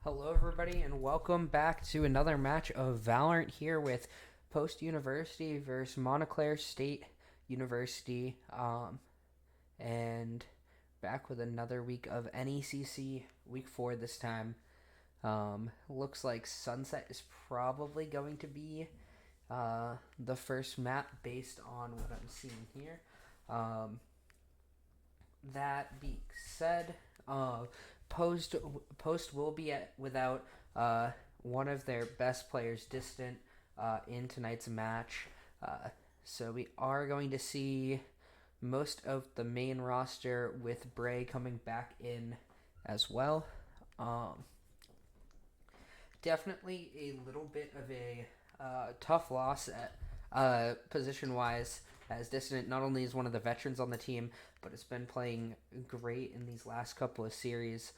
Hello, everybody, and welcome back to another match of Valorant here with Post University versus Montclair State University. And back with another week of NECC, week 4 this time. Looks like Sunset is probably going to be the first map based on what I'm seeing here. Um, that being said, Post Post will be without one of their best players distant in tonight's match. So we are going to see most of the main roster with Bray coming back in as well. Um, Definitely a little bit of a tough loss at position wise, as Dissident not only is one of the veterans on the team, but has been playing great in these last couple of series.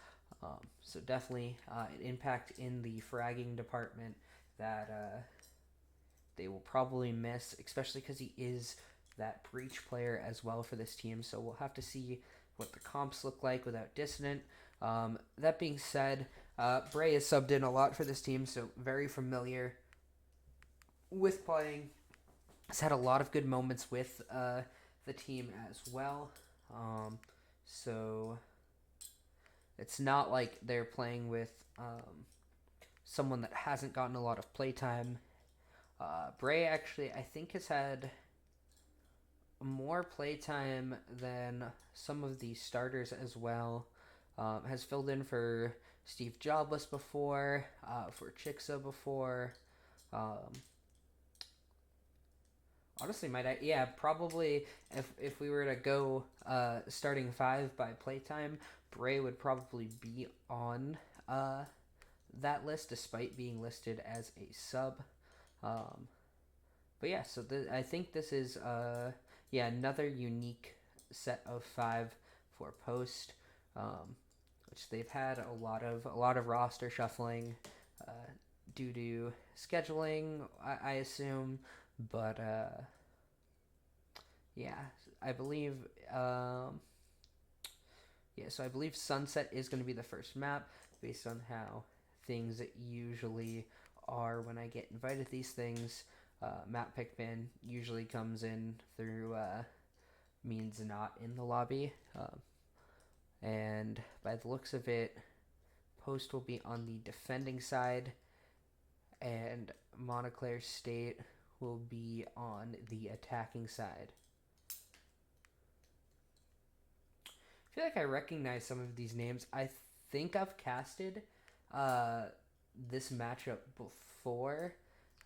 So definitely an impact in the fragging department that they will probably miss, especially because he is that breach player as well for this team. So we'll have to see what the comps look like without Dissonant. That being said, Bray has subbed in a lot for this team, so very familiar with playing. Has had a lot of good moments with the team as well. So it's not like they're playing with someone that hasn't gotten a lot of playtime. Bray actually, I think, has had more playtime than some of the starters as well. Has filled in for SteveJobless before, for Chixxa before. Um, Honestly, might I? Yeah, probably. If we were to go starting five by playtime, Bray would probably be on that list, despite being listed as a sub. Um, but yeah, so I think this is another unique set of five for Post, which they've had a lot of roster shuffling uh, due to scheduling, I assume, but yeah, I believe so I believe Sunset is going to be the first map based on how things usually are when I get invited to these things. Map pick bin usually comes in through means not in the lobby. And by the looks of it, Post will be on the defending side, and Montclair State will be on the attacking side. I feel like I recognize some of these names. I think I've casted uh, this matchup before.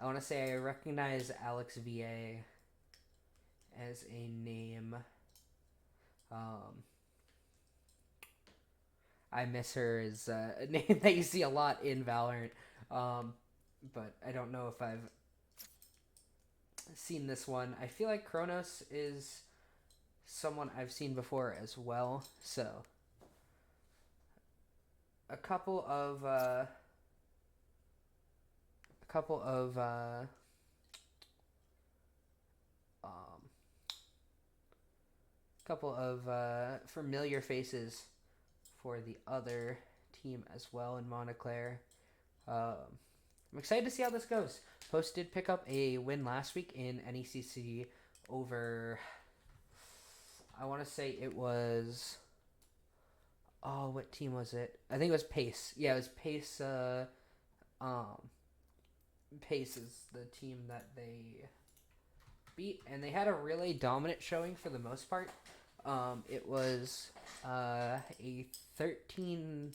I want to say I recognize Alex VA as a name. Um, I miss her as a name that you see a lot in Valorant, um, but I don't know if I've seen this one. I feel like Kronos is someone I've seen before as well. So a couple of a couple of um, couple of familiar faces for the other team as well in Montclair. I'm excited to see how this goes. Post did pick up a win last week in NECC over. I want to say it was. Oh, what team was it? I think it was Pace. Yeah, it was Pace. Um, Pace is the team that they beat, and they had a really dominant showing for the most part. It was a 13-3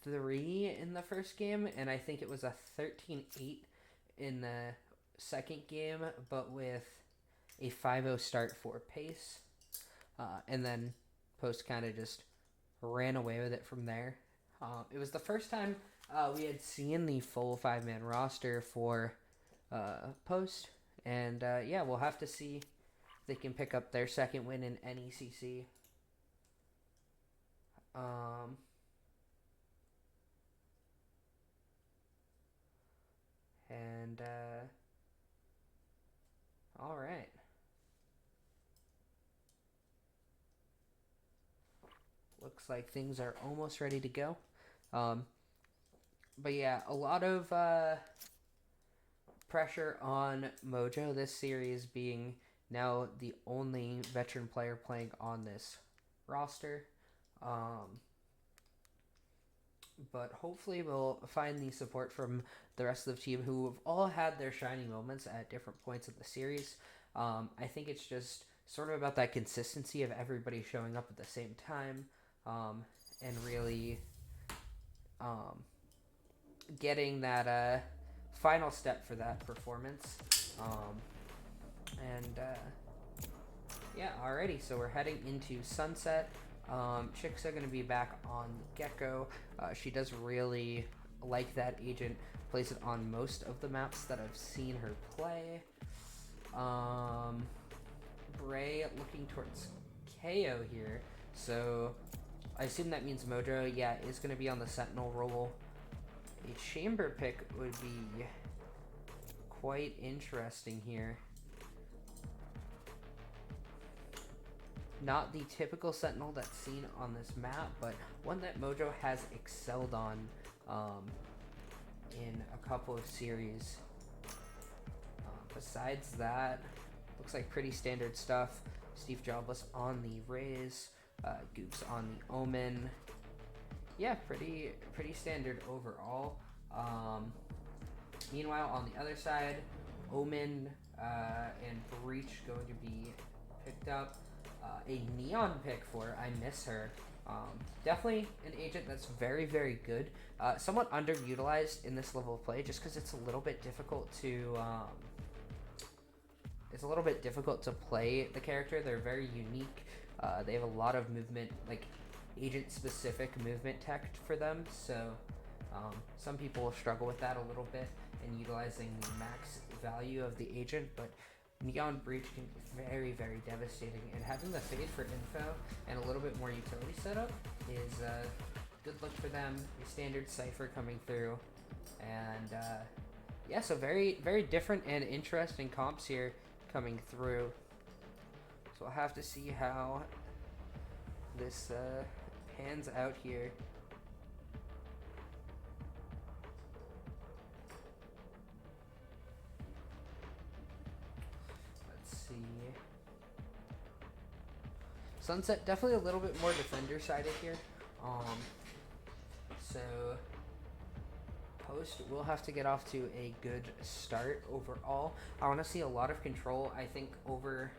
in the first game, and I think it was a 13-8 in the second game, but with a 5-0 start for Pace. And then Post kind of just ran away with it from there. It was the first time we had seen the full 5-man roster for Post. And we'll have to see if they can pick up their second win in NECC. And all right. Looks like things are almost ready to go. But yeah, a lot of pressure on Mojo this series, being now the only veteran player playing on this roster. But hopefully we'll find the support from the rest of the team, who have all had their shining moments at different points of the series. I think it's just sort of about that consistency of everybody showing up at the same time, and really getting that final step for that performance. Yeah, alrighty, so we're heading into sunset. Chixxa going to be back on Gecko. She does really like that agent, plays it on most of the maps that I've seen her play. Bray looking towards KO here, so I assume that means Mojo, yeah, is going to be on the Sentinel role. A chamber pick would be quite interesting here. Not the typical Sentinel that's seen on this map, but one that Mojo has excelled on in a couple of series. Besides that, looks like pretty standard stuff. SteveJobless on the Rays, Goops on the Omen. Yeah, pretty standard overall. Meanwhile, on the other side, Omen and Breach going to be picked up. A Neon pick for I miss her. Definitely an agent that's very, very good. Somewhat underutilized in this level of play, just because it's a little bit difficult to play the character. They're very unique. They have a lot of movement, like agent-specific movement tech for them. So some people struggle with that a little bit in utilizing the max value of the agent, but Neon Breach can be very, very devastating, and having the fade for info and a little bit more utility setup is a good look for them. A standard Cypher coming through, and yeah, so very, very different and interesting comps here coming through. So we'll have to see how this pans out here. Sunset definitely a little bit more defender-sided here. So Post will have to get off to a good start overall. I want to see a lot of control, I think, over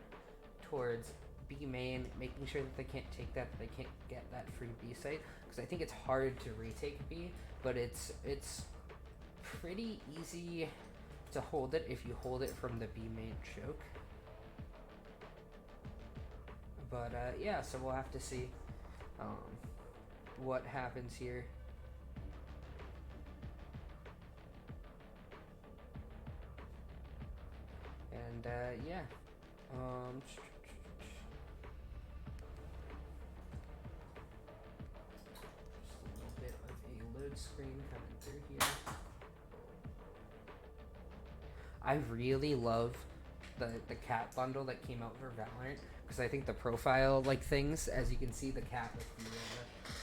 towards B main, making sure that they can't take that they can't get that free B site, because I think it's hard to retake B, but it's pretty easy to hold it if you hold it from the B main choke. But yeah, so we'll have to see what happens here. And yeah, just a little bit of a load screen coming through here. I really love the cat bundle that came out for Valorant, because I think the profile like things, as you can see, the cat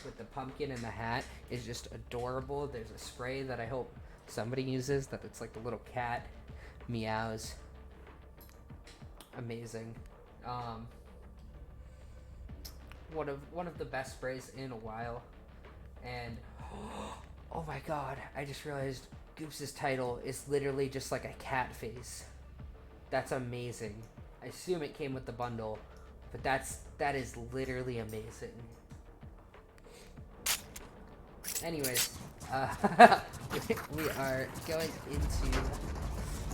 with the pumpkin and the hat is just adorable. There's a spray that I hope somebody uses that it's like the little cat meows. Amazing. One of the best sprays in a while. And oh my god, I just realized Goops' title is literally just like a cat face. That's amazing. I assume it came with the bundle, but that is literally amazing. Anyways, we are going into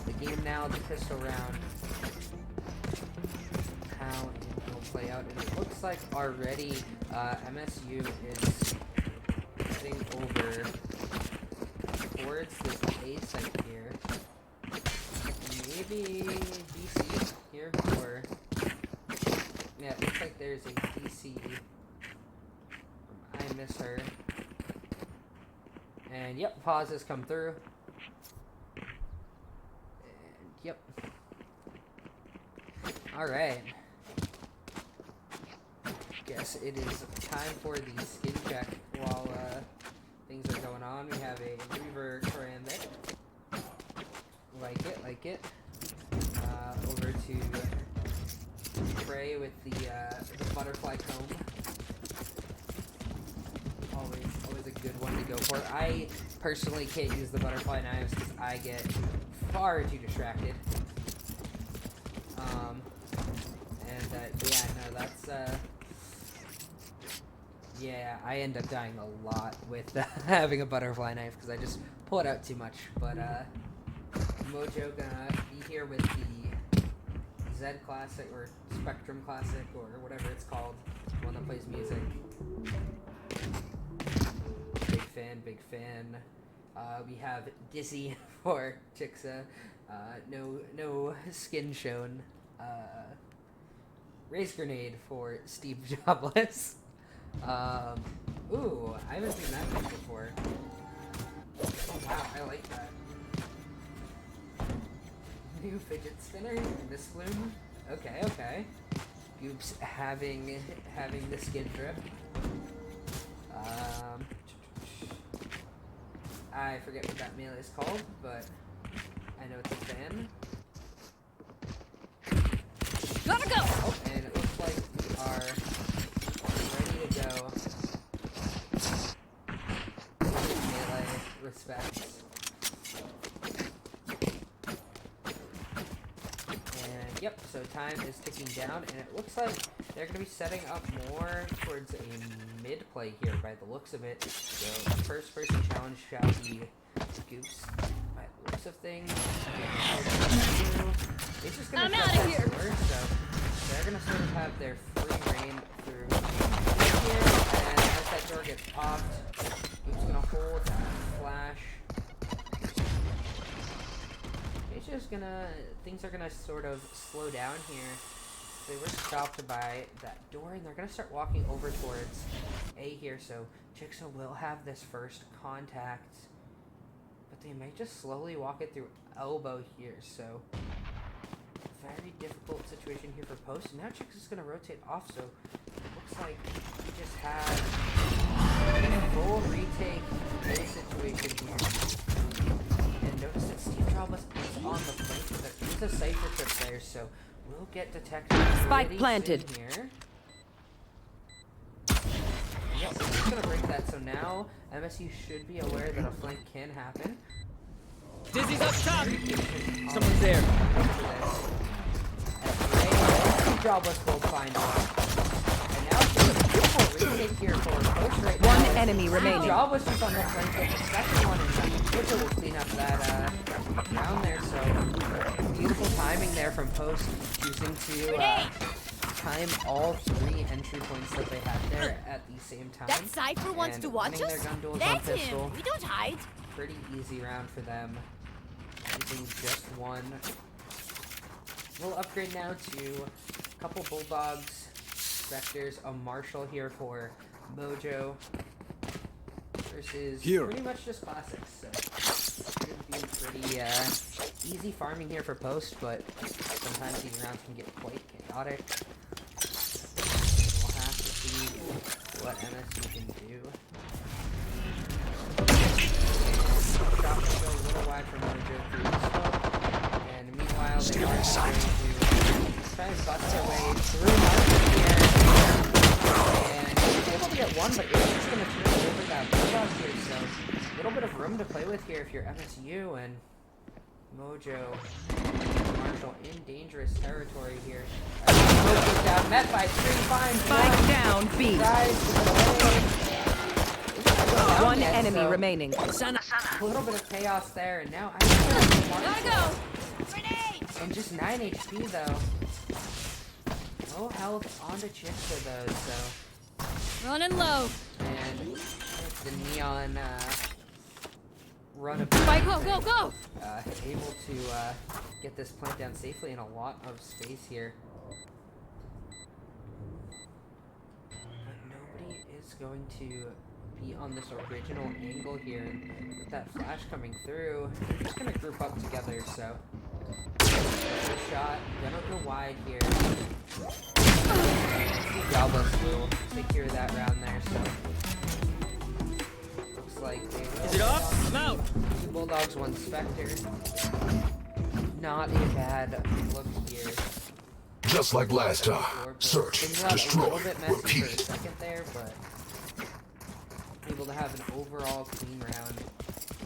the game now, the pistol round. How it will play out, and it looks like already MSU is heading over towards this A site here. Maybe DC here, or yeah, it looks like there's a DC. I miss her. And yep, pauses come through. And yep. Alright. Guess it is time for the skin check while things are going on. We have a Reaver Karambit. Like it. Over to Bray with the butterfly comb. Always a good one to go for. I personally can't use the butterfly knives because I get far too distracted. Yeah, no, that's yeah, I end up dying a lot with having a butterfly knife because I just pull it out too much. But Mojo gonna be here with the Z Classic or Spectrum Classic or whatever it's called, the one that plays music. Big fan. We have Dizzy for Chixxa. No skin shown. Raise Grenade for SteveJobless. Ooh, I haven't seen that one before. Oh wow, I like that. New fidget spinner, Miss Bloom. Okay. Goops having the skin drip. I forget what that melee is called, but I know it's a fan. Gotta go! Oh, and it looks like we are ready to go. Melee respects. And yep, so time is ticking down, and it looks like they're going to be setting up more towards a mid-play here by the looks of it. So the first person challenge shall be Goops by the looks of things. It's just going to shut that door, so they're going to sort of have their free reign through here, and as that door gets popped, Goops going to hold that flash. It's just going to, things are going to sort of slow down here. They were stopped by that door, and they're going to start walking over towards A here, so Chixxa will have this first contact, but they might just slowly walk it through elbow here, so very difficult situation here for post. And now Chixxa's going to rotate off, so it looks like we just have a full retake A situation here. And notice that SteveJobless is on the flank, but there is a Cypher trip there, so we'll get detected. Spike planted here. Yep, so he's gonna break that. So now MSU should be aware that a flank can happen. Dizzy's up top! Someone's there. SteveJobless will find one. And now it's just a beautiful retake here for post right now. One enemy remaining. SteveJobless is on the flank, but the second one, and Chixxa will clean up that down there. So beautiful timing there from post, choosing to time all three entry points that they had there at the same time. That Cypher wants to watch us? Let him! We don't hide. Pretty easy round for them. Using just one. We'll upgrade now to a couple Bulldogs, Spectres, a Marshall here for Mojo. Versus pretty much just classics. So should be pretty easy farming here for post, but sometimes these rounds can get quite chaotic. We'll have to see what MSU can do. Shot will go a little wide from Mojo through the smoke, and meanwhile they are trying to try and bust their way through market here, and he's able to get one, but it's just going to turn over that bulldog here, so a little bit of room to play with here if you're MSU, and Mojo, Marshall in dangerous territory here. Mojo's down, met by three, finds Spike down, B. One enemy remaining. A little bit of chaos there, and now I Gotta go! Grenade! and just 9 HP though. No health onto Chixxa though, so. Running low. And the neon run of Spike, go, go, go! able to get this plant down safely in a lot of space here. But nobody is going to be on this original angle here, and with that flash coming through, they're just gonna group up together, so shot, gonna go wide here. SteveJobless will take care of that round there, so looks like they will. Is it off? I'm out. 2 Bulldogs, 1 Spectre. Not a bad look here. Just like last time. Search, Things got a destroy, little bit messy for a repeat. second there, but able to have an overall clean round,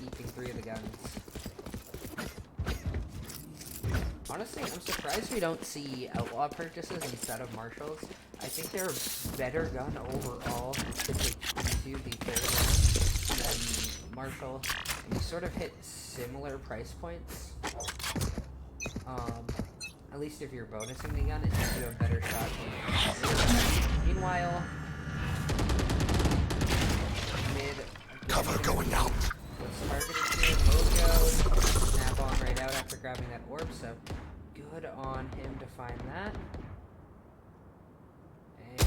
keeping 3 of the guns. Honestly, I'm surprised we don't see outlaw purchases instead of marshals. I think they're a better gun overall to take into the third than marshal. And you sort of hit similar price points. At least if you're bonusing the gun, it gives you a better shot. Meanwhile, mid Cover going out. was targeted here. Mojo snap on right out after grabbing that orb, so good on him to find that. And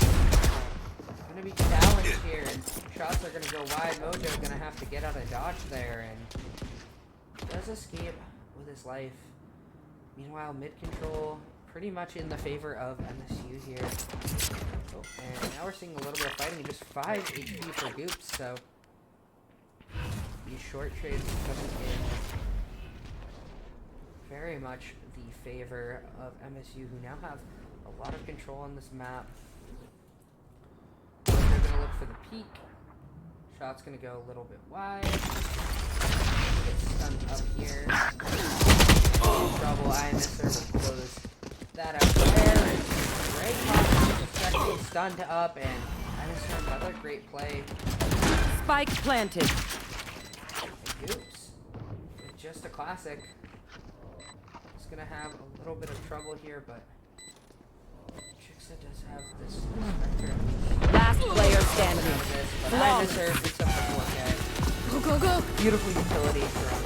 gonna be challenged here, and shots are gonna go wide. Mojo gonna have to get out of dodge there, and does escape with his life. Meanwhile, mid control pretty much in the favor of MSU here. Oh, and now we're seeing a little bit of fighting. Just 5 HP for goops, so these short trades coming in very much the favor of MSU, who now have a lot of control on this map. They're going to look for the peak. Shot's going to go a little bit wide. Get stunned up here. Trouble. IMSR will close that out there. And Bray caught the stunned up, and IMSR another great play. Spike planted. Oops. Just a classic. It's gonna have a little bit of trouble here, but Chixxa does have this Spectre. Last player standing. But IMSR picks up the look at. Go, go, go. Beautiful utility from.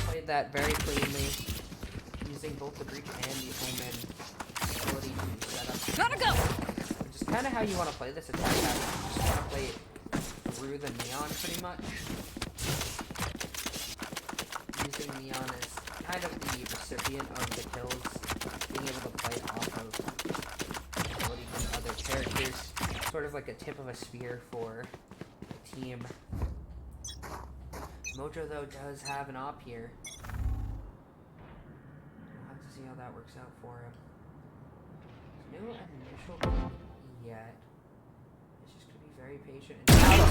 Played that very cleanly, using both the breach and the omen ability to set up. Gotta go. Which is kind of how you want to play this attack pattern. You just want to play it through the neon pretty much. Using neon as kind of the recipient of the kills, being able to play off of ability from other characters, sort of like a tip of a spear for the team. Mojo though does have an op here. We'll have to see how that works out for him. No initial peek yet. It's just gonna be very patient. And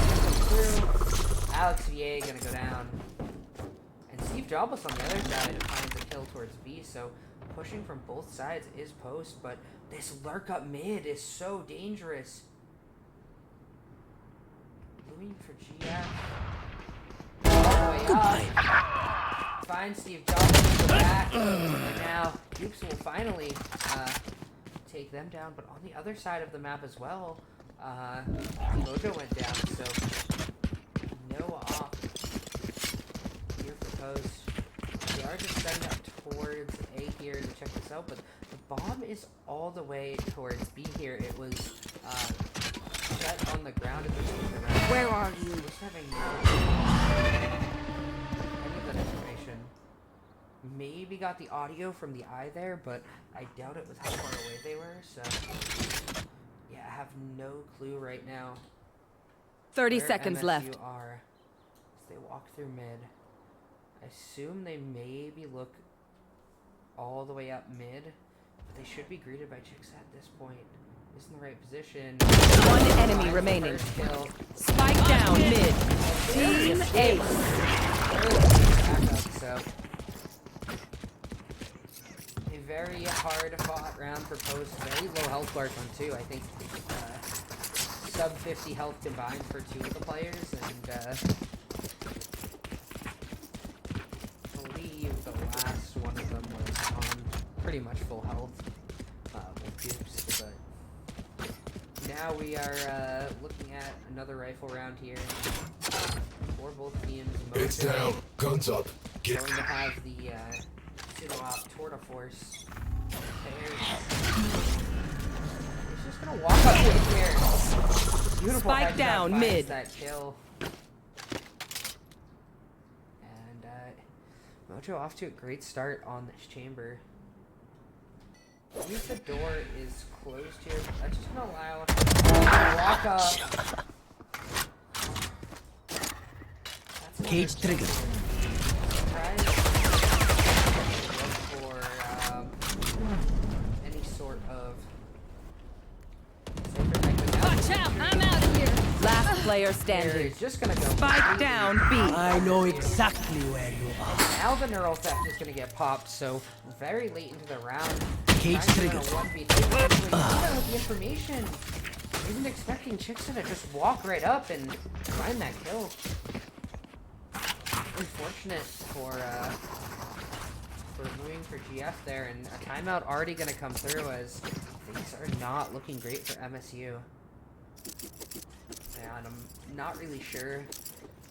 through. Alex VA gonna go down. And SteveJobless on the other side finds a kill towards B, so pushing from both sides is post, but this lurk up mid is so dangerous. Moving for GF. All the way up. Find SteveJobless to go back. And now goops will finally take them down, but on the other side of the map as well, Mojo went down, so no off here for post. They are just setting up towards A here to check this out, but the bomb is all the way towards B here. It was set on the ground at this point. Where are you? Just having any of that information. Maybe got the audio from the eye there, but I doubt it was how far away they were, so yeah, I have no clue right now 30 where seconds MSU left. are as they walk through mid. I assume they maybe look all the way up mid, but they should be greeted by Chixxa at this point. Is in the right position. One enemy Finds the remaining. first kill. Spike down mid. Team ace. Backup, so a very hard fought round for post. Very low health bars on two. I think sub 50 health combined for 2 of the players, and I believe the last one of them was on pretty much full health with goops, but now we are looking at another rifle round here for both teams. It's down. Guns up. Get Going to have the pseudo-op Torta Force. He's just gonna walk up in here. Beautiful Spike headshot down, finds mid. that kill. And Mojo off to a great start on this chamber. I believe the door is closed here. That's just gonna allow walk up. Cage triggered. For any sort of. Watch out! I'm out of here. Last player standing. He's just gonna go. Spike down B. I know exactly where you are. Now the neural theft is gonna get popped. So very late into the round. Cage triggered. With the information. Isn't expecting Chixxa to just walk right up and find that kill. Unfortunate for moving for GF there, and a timeout already gonna come through as things are not looking great for MSU. And I'm not really sure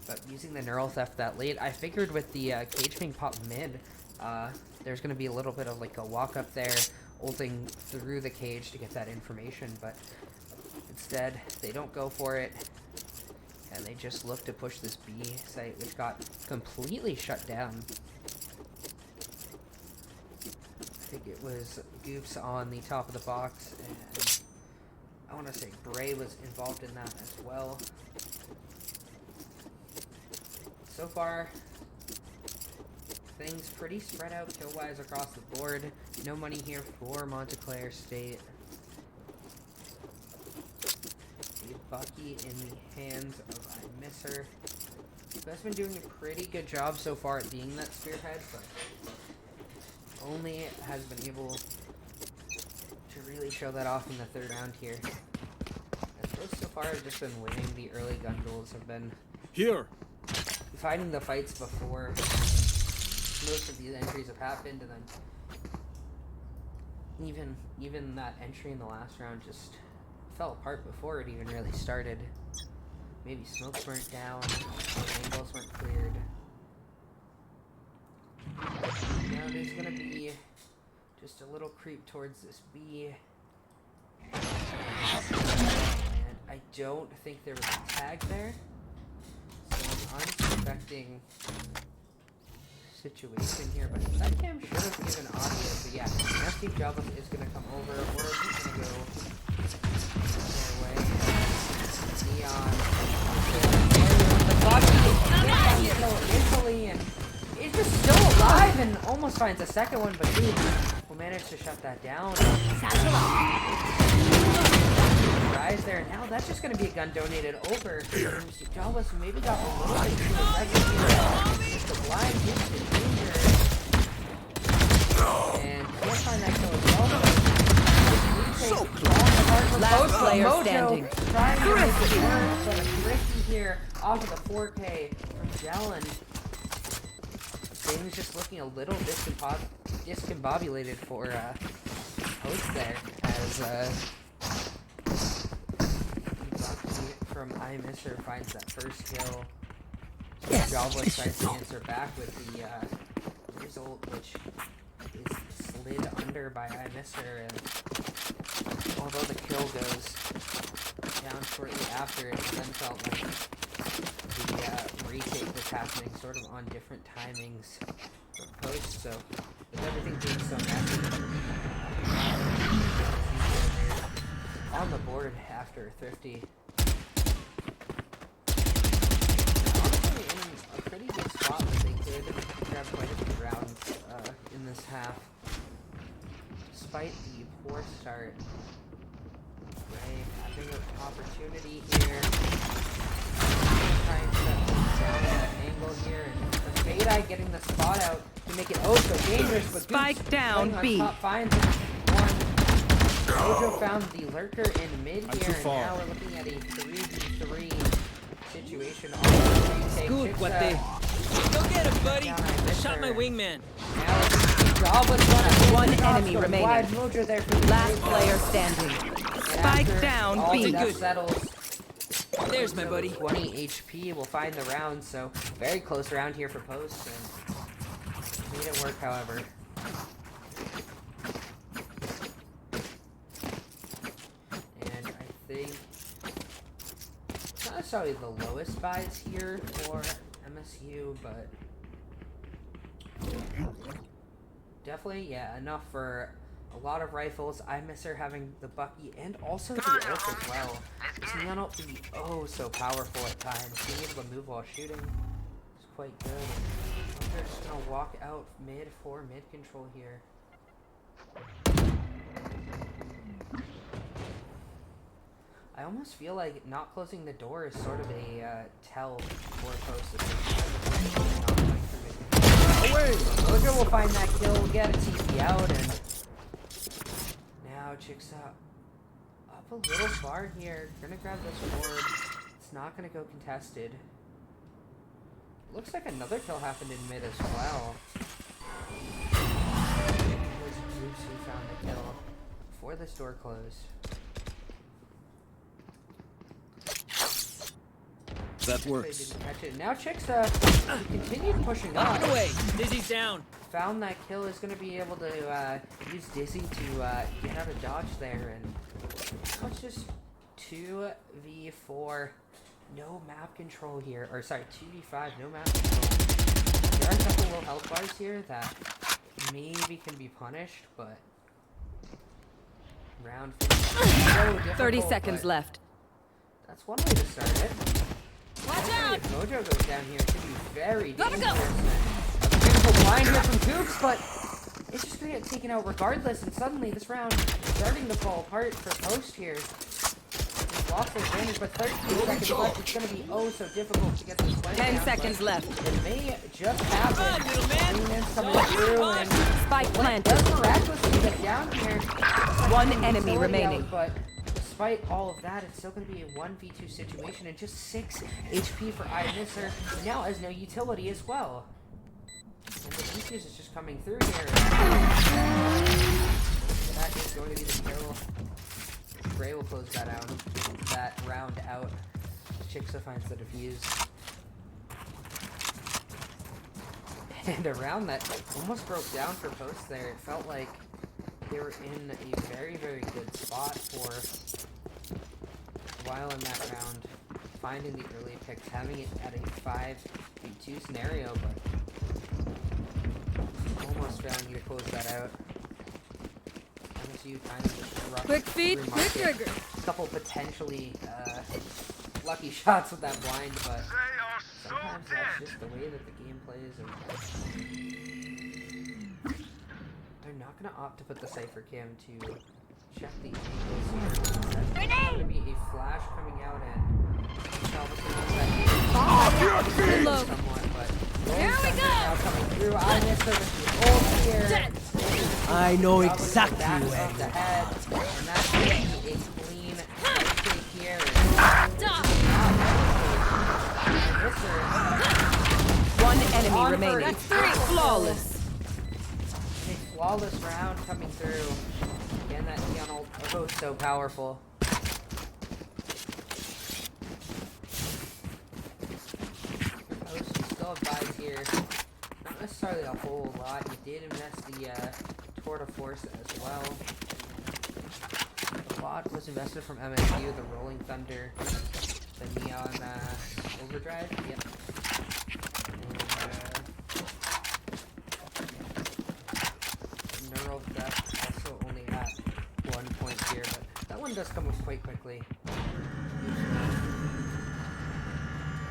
about using the neural theft that late. I figured with the cage being popped mid, there's gonna be a little bit of like a walk up there, ulting through the cage to get that information, but instead they don't go for it. And they just look to push this B site, which got completely shut down. I think it was Goops on the top of the box, and I want to say Bray was involved in that as well. So far, things pretty spread out kill-wise across the board. No money here for Montclair State. Bucky in the hands of iMisser, who has been doing a pretty good job so far at being that spearhead, but only has been able to really show that off in the third round here. As both so far have just been winning the early gun duels, have been Here. fighting the fights before most of these entries have happened, and then even that entry in the last round just fell apart before it even really started. Maybe smokes weren't down, angles weren't cleared. Now there's gonna be just a little creep towards this B. And I don't think there was a tag there. So an unsuspecting situation here, but that cam should have given audio, but yeah, now SteveJobless is gonna come over, or he's gonna go Neon. The clock initially, and it's just still alive and almost finds a second one, but dude will manage to shut that down. Rise there. Now that's just going to be a gun donated over. SteveJobless maybe got a little bit too aggressive here. The blind gets the danger. And can't find that kill as well. So last player Mojo standing. Trying to make it work, but a thrifty here off of the 4K from Jalen. Things just looking a little discombobulated for Host there, as Bucky from iMisser finds that first kill. SteveJobless tries to answer back with the result, which is slid under by iMisser, and although the kill goes down shortly after, it then felt like the retake was happening sort of on different timings for post, so with everything being so messy, on the board after Thrifty. Honestly, in a pretty good spot that they could grab quite a few rounds in this half. Despite the poor start, Bray having an opportunity here. Trying to set down that angle here, and the Beta getting the spot out to make it oh so dangerous. But Spike down B. Top finds one. Mojo found the lurker in mid here, and now we're looking at a 3v3 situation. Good, what they? Go get him, buddy. I shot my wingman. One enemy remaining. Mojo there for the last player standing. Spike down B. Good. Settles. There's my buddy. 20 HP will find the round, so very close round here for post, and made it work, however. And I think not necessarily the lowest buys here for MSU, but definitely, yeah, enough for a lot of rifles. iMisser having the Bucky and also the ult as well. It's not be oh so powerful at times. Being able to move while shooting is quite good. They're just gonna walk out mid for mid control here. I almost feel like not closing the door is sort of a tell for post. Mojo will find that kill, get a TP out, and now Chixxa up a little far here. Gonna grab this ward. It's not gonna go contested. Looks like another kill happened in mid as well. It was goops who found the kill before this door closed. That works. Didn't catch it. Now Chixxa continued pushing up. Knock it away. Dizzy's down. Found that kill, is going to be able to use Dizzy to get out of dodge there, and now it's just 2v4, no map control here, or sorry, 2v5, no map control. There are a couple low health bars here that maybe can be punished, but round 50, 30 seconds left. that's one way to start it. Watch out! If Mojo goes down here, it could be very dangerous. A beautiful blind here from Goops, but it's just gonna get taken out regardless, and suddenly this round is starting to fall apart for Post here. He's lost their advantage, but 13 seconds left. It's gonna be oh so difficult to get this play 10 down, seconds left. It may just happen. Little man. Freeman's coming through, and Spike does planted. miraculously get down here. One enemy Utility remaining. out, but despite all of that, it's still going to be a 1v2 situation, and just 6 HP for iMisser, who now has no utility as well. And the defuse is just coming through here. That is going to be the kill. Bray will close that round out. Chixxa finds the defuse. And a round that almost broke down for Post there. It felt like they were in a very, very good spot for a while in that round, finding the early picks, having it at a 5v2 scenario, but almost failing to close that out. MSU kind of just rushed Quick feet, through quick market. trigger. A couple potentially lucky shots with that blind, but sometimes that's just the way that the game plays. And they're not going to opt to put the Cypher Cam to check the angles here. That's going to be a flash coming out, and Reload. Here we go! Now coming through. I missed the ult here. I know exactly where where the head, and that's going to be a clean take here. One enemy remaining. That's 3. Flawless. A flawless round coming through. Again, that Neon ult, oh, so powerful. Post, you still have buys here. Not necessarily a whole lot. You did invest the Tour de Force as well. A lot was invested from MSU, the Rolling Thunder, the Neon Overdrive. Yep. Neural Depth also only at 1 point here, but that one does come up quite quickly.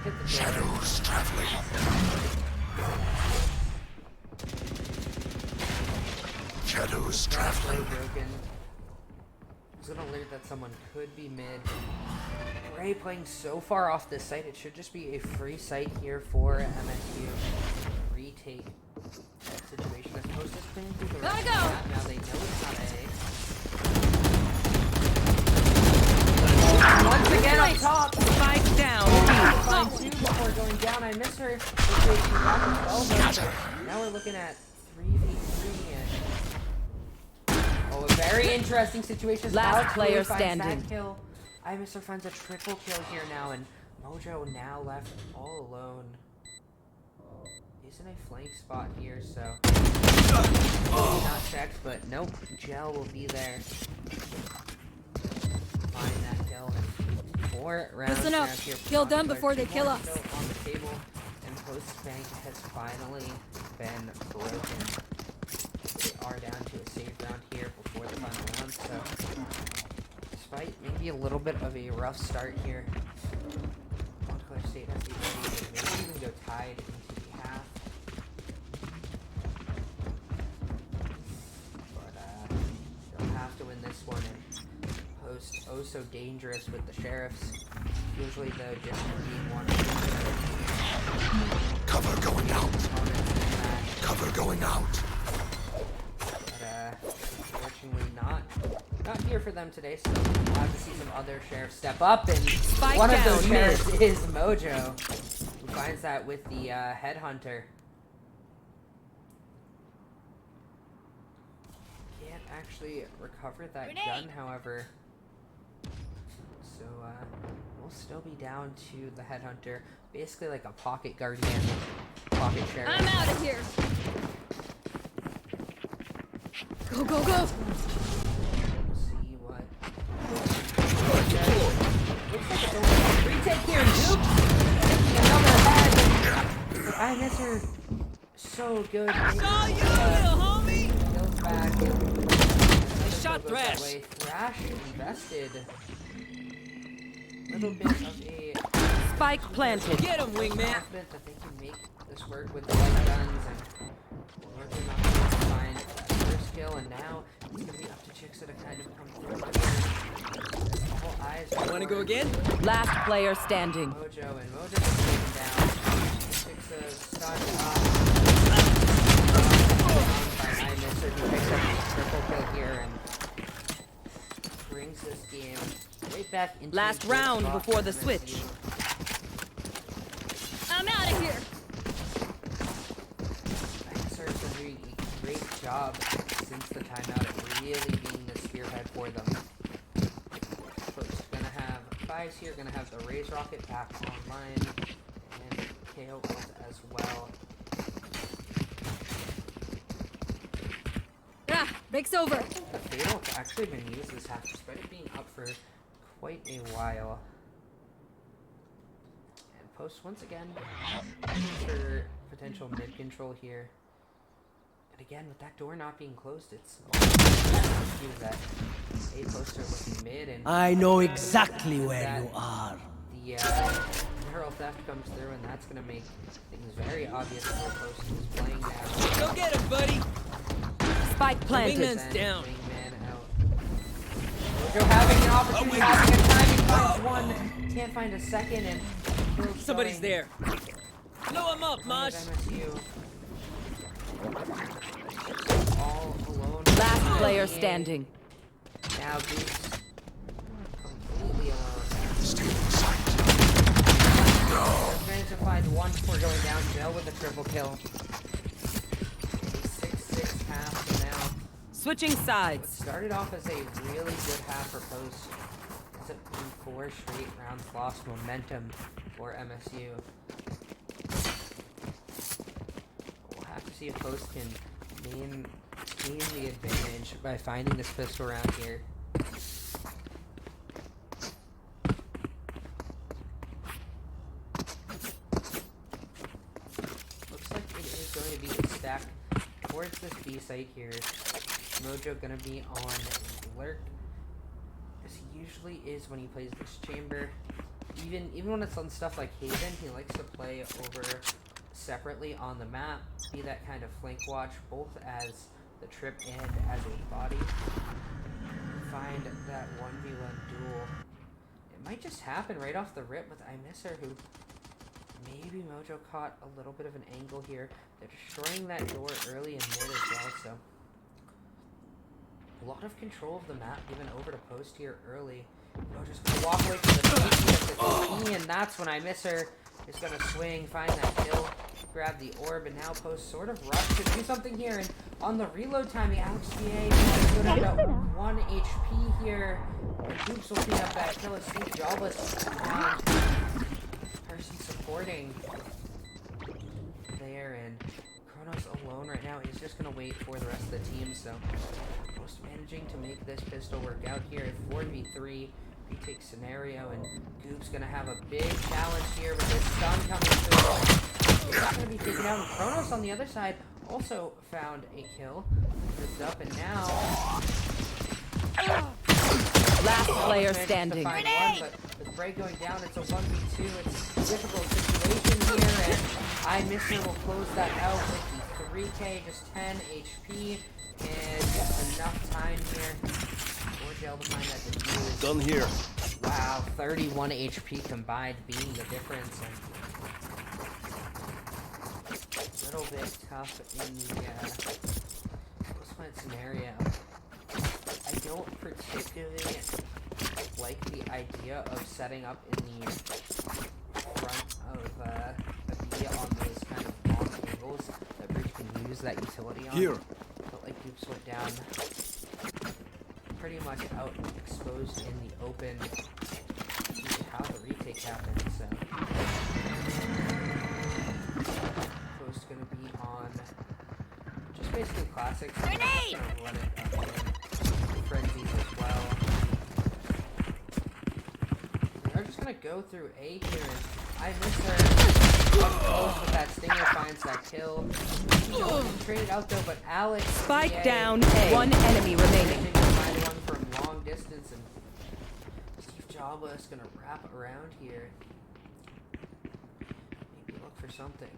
Hit the Shadows traveling. Shadows traveling. Broken. I was gonna alert that someone could be mid. Bray playing so far off this site, it should just be a free site here for MSU. Retake that situation as opposed to spinning through the rest of the map. Now they know it's not A. Once again on top! Spike down. Find 2 before going down. I miss her. Now we're looking at 3v3 and oh, a very interesting situation. Last player standing. That kill. I miss her finds a triple kill here now, and Mojo now left all alone. He's in a flank spot here, so not checked, but nope. Gel will be there. Find that kill. And 4 rounds. Listen up. Here. Kill them before they kill us. Still on the table, and Post Bank has finally been broken. They are down to a save round here before the final round, so despite maybe a little bit of a rough start here, Montclair State has the ability to maybe even go tied into to win this one, and Post oh so dangerous with the sheriffs. Usually though, just being one. Cover going out. Cover going out. But unfortunately not here for them today, so we'll have to see some other sheriffs step up, and Spike one of those down sheriffs is Mojo, who finds that with the headhunter. Can't actually recover that gun, however, so we'll still be down to the headhunter, basically like a pocket guardian, pocket sheriff. I'm out of here. Go, go, go. See what. Looks like it's only a retake here, Goops. Another head. But I miss her. So good. Saw you, little homie. Kills back. Shot Goes that Thrash. way. Thrash invested. Little bit of a Spike planted. Get him, wingman. confident that they can make this work with the light guns, and working on to find that first kill, and now it's gonna be up to Chixxa to kind of come through. All eyes Wanna go again? Last player standing. Mojo, and Mojo is taken down. Chixxa's stunned up. By Imus, who picks up a triple kill here and brings this game right back into Last a good round spot before for the MSU. switch. I'm out of here. Imus is doing a great job since the timeout at really being the spearhead for them. First, gonna have Fives here, gonna have the Raise Rocket back online, and KO ult as well. Ah, break's over. The Fatal's actually been used this half, despite it being up for quite a while. And Post once again for potential mid control here. And again, with that door not being closed, it's that a Poster looking mid, and I know exactly where that you are. the neural theft comes through, and that's gonna make things very obvious where Post is playing now. Go get him, buddy. Spike planted. Wingman's down. Wingman out. Mojo having an opportunity, having a timing, finds one, can't find a second, and kills Somebody's going. there. Blow him up, Mosh. MSU. All alone. Last player Being standing. Now Goops completely alone. Stealing sight. Just managed to find one before going down. Bill with a triple kill. A 6-6 half, so now Switching what sides. started off as a really good half for Post ends up being 4 straight rounds lost momentum for MSU. We'll have to see if Post can gain the advantage by finding this pistol round here. Looks like it is going to be a stack towards this B site here. Mojo gonna be on lurk, as he usually is when he plays this chamber. Even when it's on stuff like Haven, he likes to play over separately on the map, be that kind of flank watch, both as the trip and as a body. Find that 1v1 duel. It might just happen right off the rip with iMisser, who maybe Mojo caught a little bit of an angle here. They're destroying that door early and mid as well, so a lot of control of the map given over to Post here early. Mojo's gonna walk away from the safety of the T, and that's when iMisser is gonna swing, find that kill, grab the orb, and now Post sort of rush to do something here. And on the reload time, the Alex VA is good at about 1 HP here. And Goops will clean up that kill as SteveJobless and Percy supporting there, and Kronos alone right now is just gonna wait for the rest of the team. So Post managing to make this pistol work out here at 4v3 retake scenario, and Goop's gonna have a big challenge here with this stun coming through. It's not gonna be taken out, and Kronos on the other side also found a kill. It's up, and now Last player managed to standing. find one, but with Bray going down, it's a 1v2. It's a difficult situation here, and iMisser will close that out with the 3k, just 10 HP, and just enough time here Gel to find that defuse. Gun here. Wow, 31 HP combined being the difference. And a little bit tough in the post-plant scenario. I don't particularly like the idea of setting up in the front of a B on those kind of long angles that Bridge can use that utility on. Here. But like Goops went down pretty much out exposed in the open to how the retake happened, so Post gonna be on just basically classics. Grenade! Gonna run it up in frenzies as well. They're just gonna go through A here, and I miss her up close with that stinger, finds that kill. Traded out though, but Alex Spike EA, down A. One enemy remaining. find one from long distance, and SteveJobless gonna wrap around here. Maybe look for something.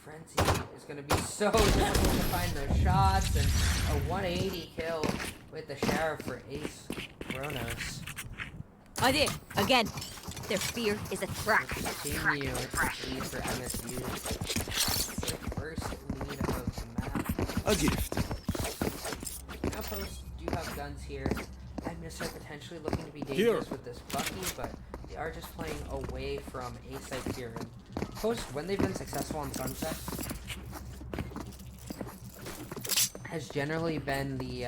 Frenzy is gonna be so difficult to find those shots, and a 180 kill with the Sheriff for Ace Kronos. I did. Again. Their fear is a trap. Continue with the lead for MSU. Their first lead of the map. A gift. Now Post do have guns here. I miss her potentially looking to be dangerous with this Bucky, but they are just playing away from A site here. And Post, when they've been successful on Sunset, has generally been the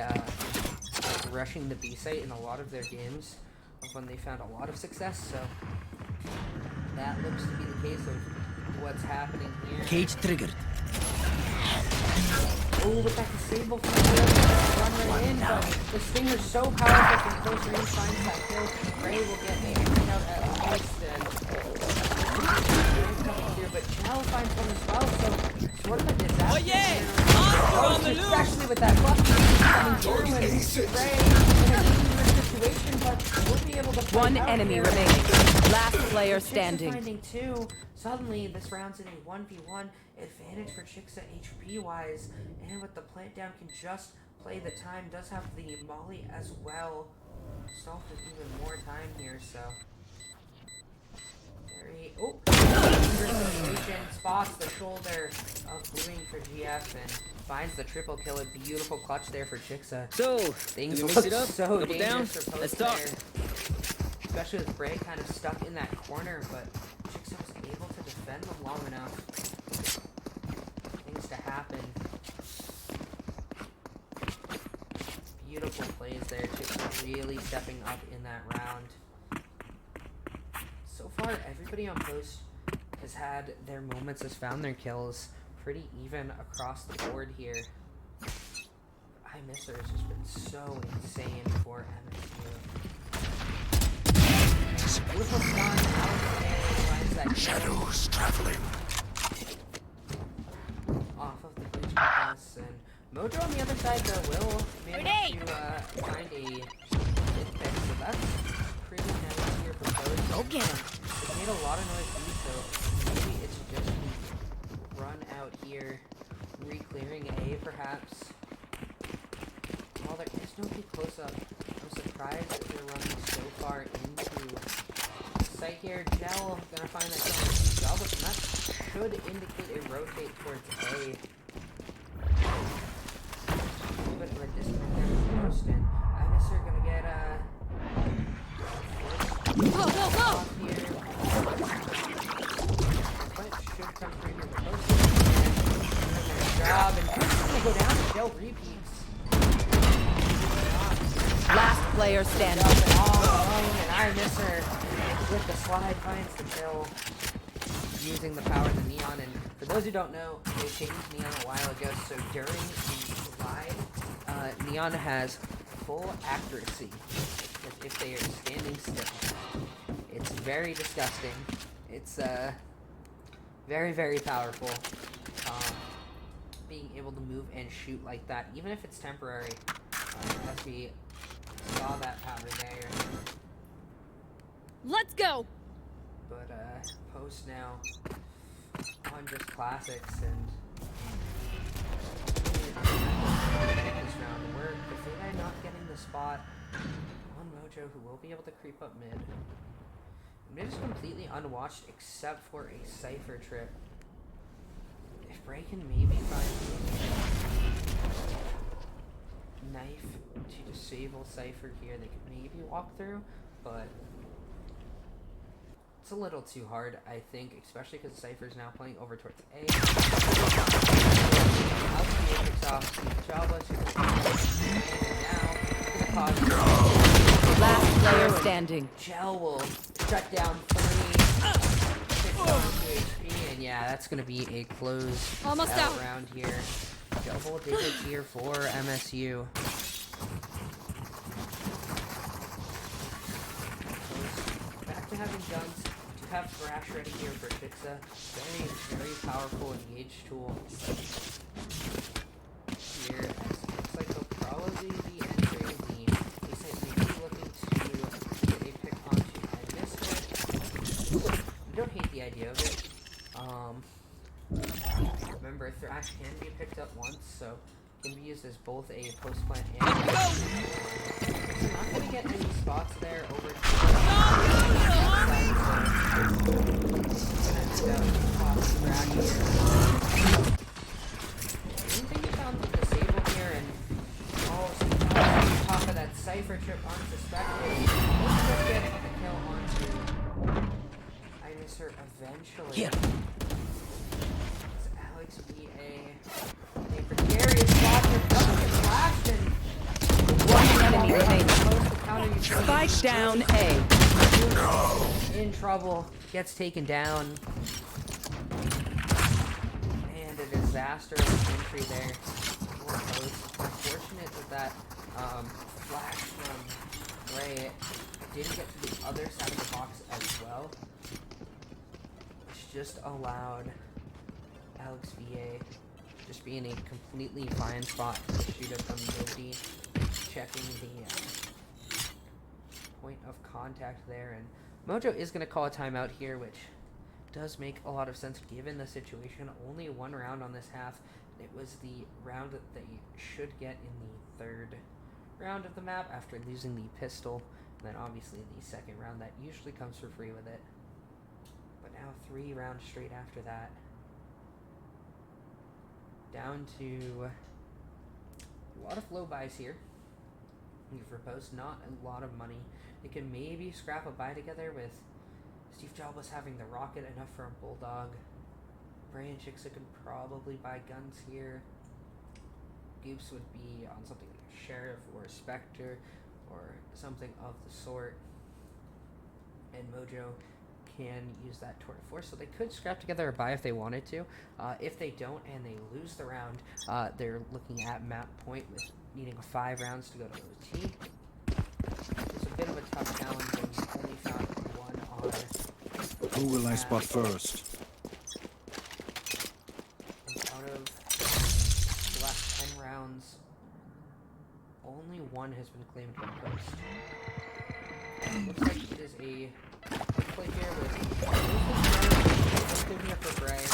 rushing the B site in a lot of their games of when they found a lot of success. So that looks to be the case of what's happening here. Cage triggered. Oh, with that disable from the run right in, but the Stinger's so powerful from close range, finds that kill. Bray will get a hit out at least, and here, but Gel finds one as well, so sort of a disaster. Oh yeah! Especially with that Bucky coming through, and Bray in a dangerous situation, but we'll be able to fight One out enemy here. remaining. Last player Chixxa standing. finding two. Suddenly, this round's in a 1v1 advantage for Chixxa HP-wise, and with the plant down, can just play the time. Does have the molly as well. Stall for even more time here, so very spots the shoulder of Bluing for GF and finds the triple kill. A beautiful clutch there for Chixxa. So, Things do we look mix it up? so Double down? dangerous for Post Let's talk. there. Especially with Bray kind of stuck in that corner, but Chixxa was able to defend them long enough. Things to happen. Beautiful plays there. Chixxa really stepping up in that round. So far, everybody on Post has had their moments, has found their kills pretty even across the board here. I miss her has just been so insane for MSU. Beautiful stun, finds that Shadows traveling. off of the bridge pass, and Mojo on the other side though will manage to find a hit pick, so that's pretty nice here for Post. Go get him. It made a lot of noise too, so maybe it's just run out here, re-clearing A perhaps. While there is nobody close up, I'm surprised that they're running so far into site here. Gel gonna find that SteveJobless, and that should indicate a rotate towards A. A little bit of a disconnect there with Post, and I miss her gonna get Go, go, go! off here. But should come through here for Post, and doing their job, and Post gonna go down. Gel repeats. Last player standing. All alone, and I miss her with the slide, finds the kill using the power of the Neon. And for those who don't know, they changed Neon a while ago, so during the slide, Neon has full accuracy as if they are standing still. It's very disgusting. It's very, very powerful. Being able to move and shoot like that, even if it's temporary, as we saw that power there. Let's go! But Post now on just classics, and this round work. If they are not getting this spot on Mojo, who will be able to creep up mid. Mid is completely unwatched except for a Cypher trip. If Bray can maybe find a knife to disable Cypher here, they could maybe walk through, but it's a little too hard, I think, especially because Cypher's now playing over towards A. SteveJobless, Last player standing. Gel will shut down 3. 6 on 2 HP, and yeah, that's going to be a close Almost out round here. Gel will take a tier 4 MSU. Back to having guns. To have Thrash ready here for Chixxa. Very, very powerful engage tool. Here, as it looks like they'll probably be entering the base maybe looking to get a pick onto I don't hate the idea of it. Remember, Thrash can be picked up once, so can be used as both a post plant and it's not going to get any spots there over to top of that Cypher trip unsuspected. Let's just get a kill onto I miss her eventually. Here. It's Alex VA. A precarious spot here. Doesn't get flashed and One enemy remaining. Spike Spike down A. in trouble. Gets taken down. And a disastrous entry there. Unfortunate that flash from Bray didn't get to the other side of the box as well, which just allowed Alex VA just be in a completely fine spot to shoot it from nobody, checking the point of contact there, and Mojo is going to call a timeout here, which does make a lot of sense given the situation. Only one round on this half. It was the round that they should get in the third round of the map after losing the pistol, and then obviously the second round that usually comes for free with it. But now 3 rounds straight after that. Down to a lot of low buys here. For post, not a lot of money. They can maybe scrap a buy together with SteveJobless having the rocket, enough for a bulldog. Bray and Chixxa could probably buy guns here. Goops would be on something like a Sheriff or a Spectre or something of the sort. And Mojo can use that tour de force, so they could scrap together a buy if they wanted to. If they don't and they lose the round, they're looking at map point with needing 5 rounds to go to OT. It's a bit of a tough challenge when you only found 1 on. Who will I spot first? Out of the last 10 rounds, only 1 has been claimed from post. Looks like it is a play here with here for Bray.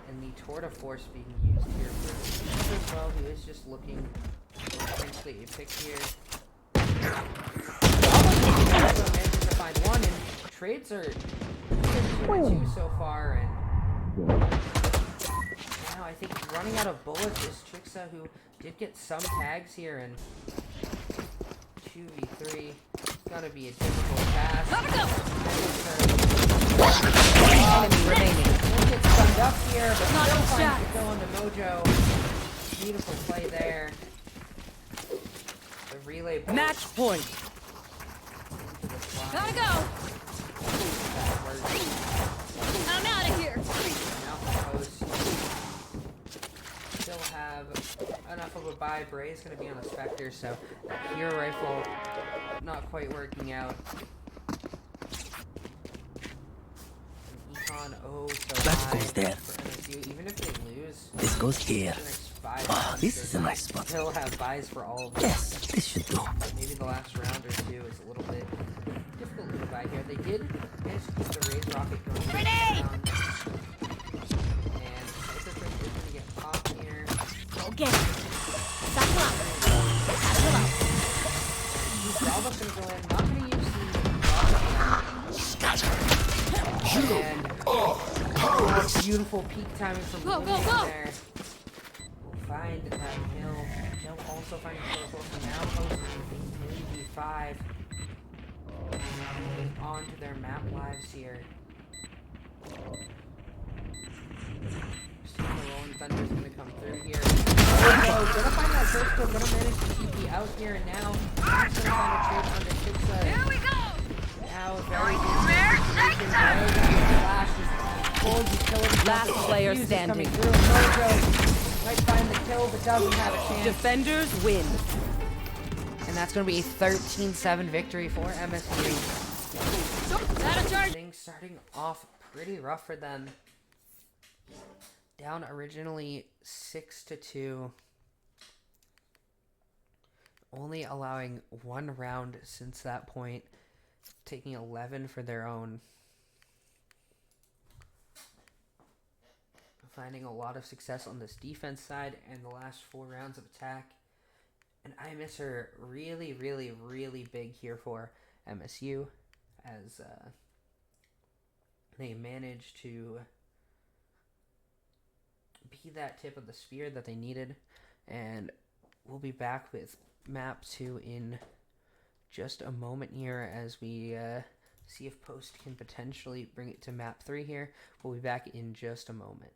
And the tour de force being used here for as well, who is just looking for potentially a pick here. Manages to find 1, and trades are 2 so far, and now I think running out of bullets is Chixxa, who did get some tags here, and 2v3. It's gonna be a difficult task. Enemy remaining. Won't get stunned up here, but still finds it going to Mojo. Beautiful play there. The relay bullet Match point. into the fly. Gotta go. That works. I'm out of here. Now for post. Still have enough of a buy. Bray's going to be on a Spectre, so that hero rifle not quite working out. And Econ, oh, so That high goes there. for NSU. Even if they lose, This goes here. the next 5 Oh, rounds, this they is a nice spot. still have buys for all of them. Yes, this should do. Maybe the last round or 2 is a little bit difficult to buy here. They did manage to keep the raise rocket going Grenade! down. And Cypher is going to get popped here. Go get it. Satchel out. Satchel out. He's almost going to go in. Not going to use the Scatter. and beautiful peak timing from Go, Lily go, go. there. We'll find that kill. They'll also find a kill for now. Posting 3v5. Moving on to their map lives here. Still the Rolling Thunder's gonna come through here. Mojo gonna find that first kill, gonna manage to TP out here, and now he's gonna find a trade on the Chixxa. Here we go. Now very good. Last player standing. Mojo might find the kill, but doesn't have a chance. Defenders win. And that's going to be a 13-7 victory for MSU. Things starting off pretty rough for them. Down originally 6-2. Only allowing one round since that point. Taking 11 for their own. Finding a lot of success on this defense side and the last 4 rounds of attack. And I miss her really, really, really big here for MSU as they managed to be that tip of the spear that they needed. And we'll be back with map 2 in just a moment here as we see if Post can potentially bring it to map 3 here. We'll be back in just a moment.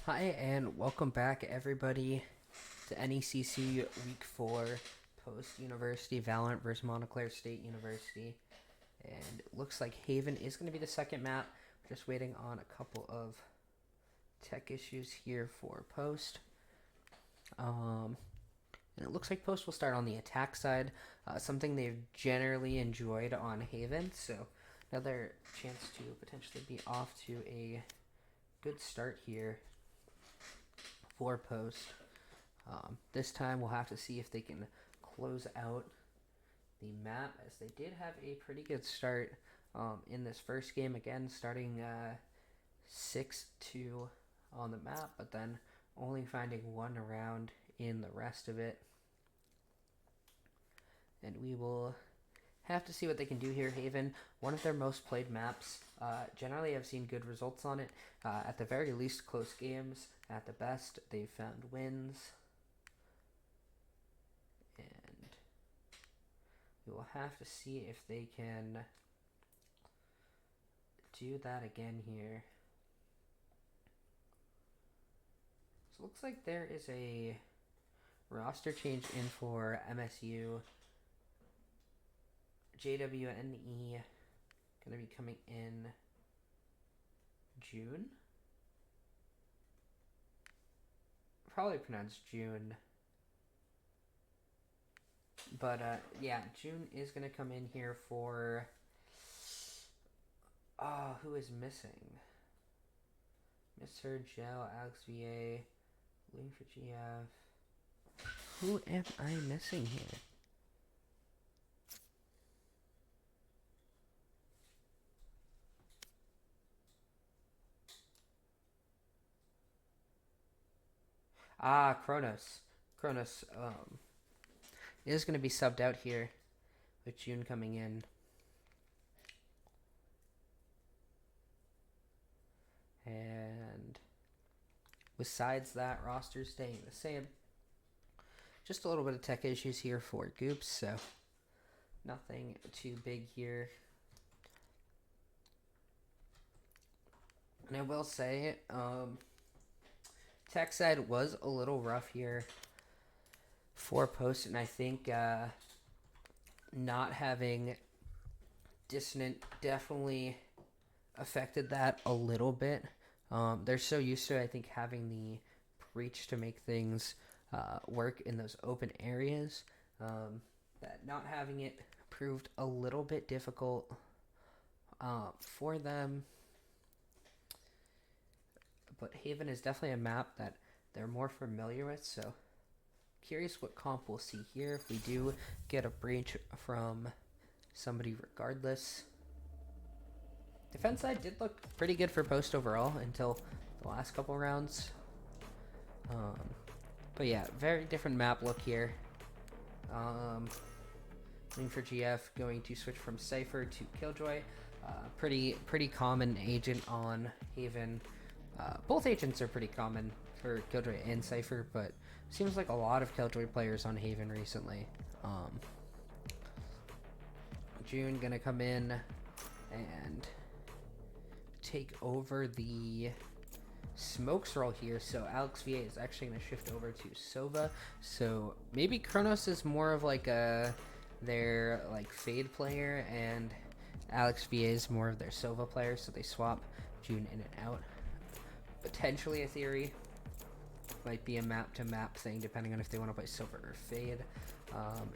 Hi, and welcome back, everybody, to NECC Week 4 Post-University Valorant versus Montclair State University. And it looks like Haven is going to be the second map. We're just waiting on a couple of tech issues here for Post. And it looks like Post will start on the attack side, something they've generally enjoyed on Haven. So another chance to potentially be off to a good start here for Post. This time we'll have to see if they can close out the map, as they did have a pretty good start in this first game, again starting 6-2 on the map, but then only finding one round in the rest of it. And we will have to see what they can do here. Haven, one of their most played maps. Generally, I've seen good results on it. At the very least, close games. At the best, they've found wins. And we will have to see if they can do that again here. So it looks like there is a roster change in for MSU. JWNE gonna be coming in June. Probably pronounced June. But yeah, June is gonna come in here for who is missing? Mr. Gel, Alex VA, Loon for GF. Who am I missing here? Kronos. Kronos is going to be subbed out here with June coming in. And besides that, roster staying the same. Just a little bit of tech issues here for goops, so nothing too big here. And I will say, tech side was a little rough here for Post, and I think not having Dissonant definitely affected that a little bit. They're so used to, I think, having the breach to make things work in those open areas, that not having it proved a little bit difficult for them. But Haven is definitely a map that they're more familiar with, so curious what comp we'll see here if we do get a breach from somebody regardless. Defense side did look pretty good for Post overall until the last couple rounds. But yeah, very different map look here. Looking for GF going to switch from Cypher to Killjoy. Pretty common agent on Haven. Both agents are pretty common for Killjoy and Cypher, but seems like a lot of Killjoy players on Haven recently. June gonna come in and take over the smokes role here, so Alex VA is actually gonna shift over to Sova. So maybe Kronos is more of like their like fade player, and Alex VA is more of their Sova player, so they swap June in and out. Potentially a theory. Might be a map to map thing depending on if they want to play Silver or Fade.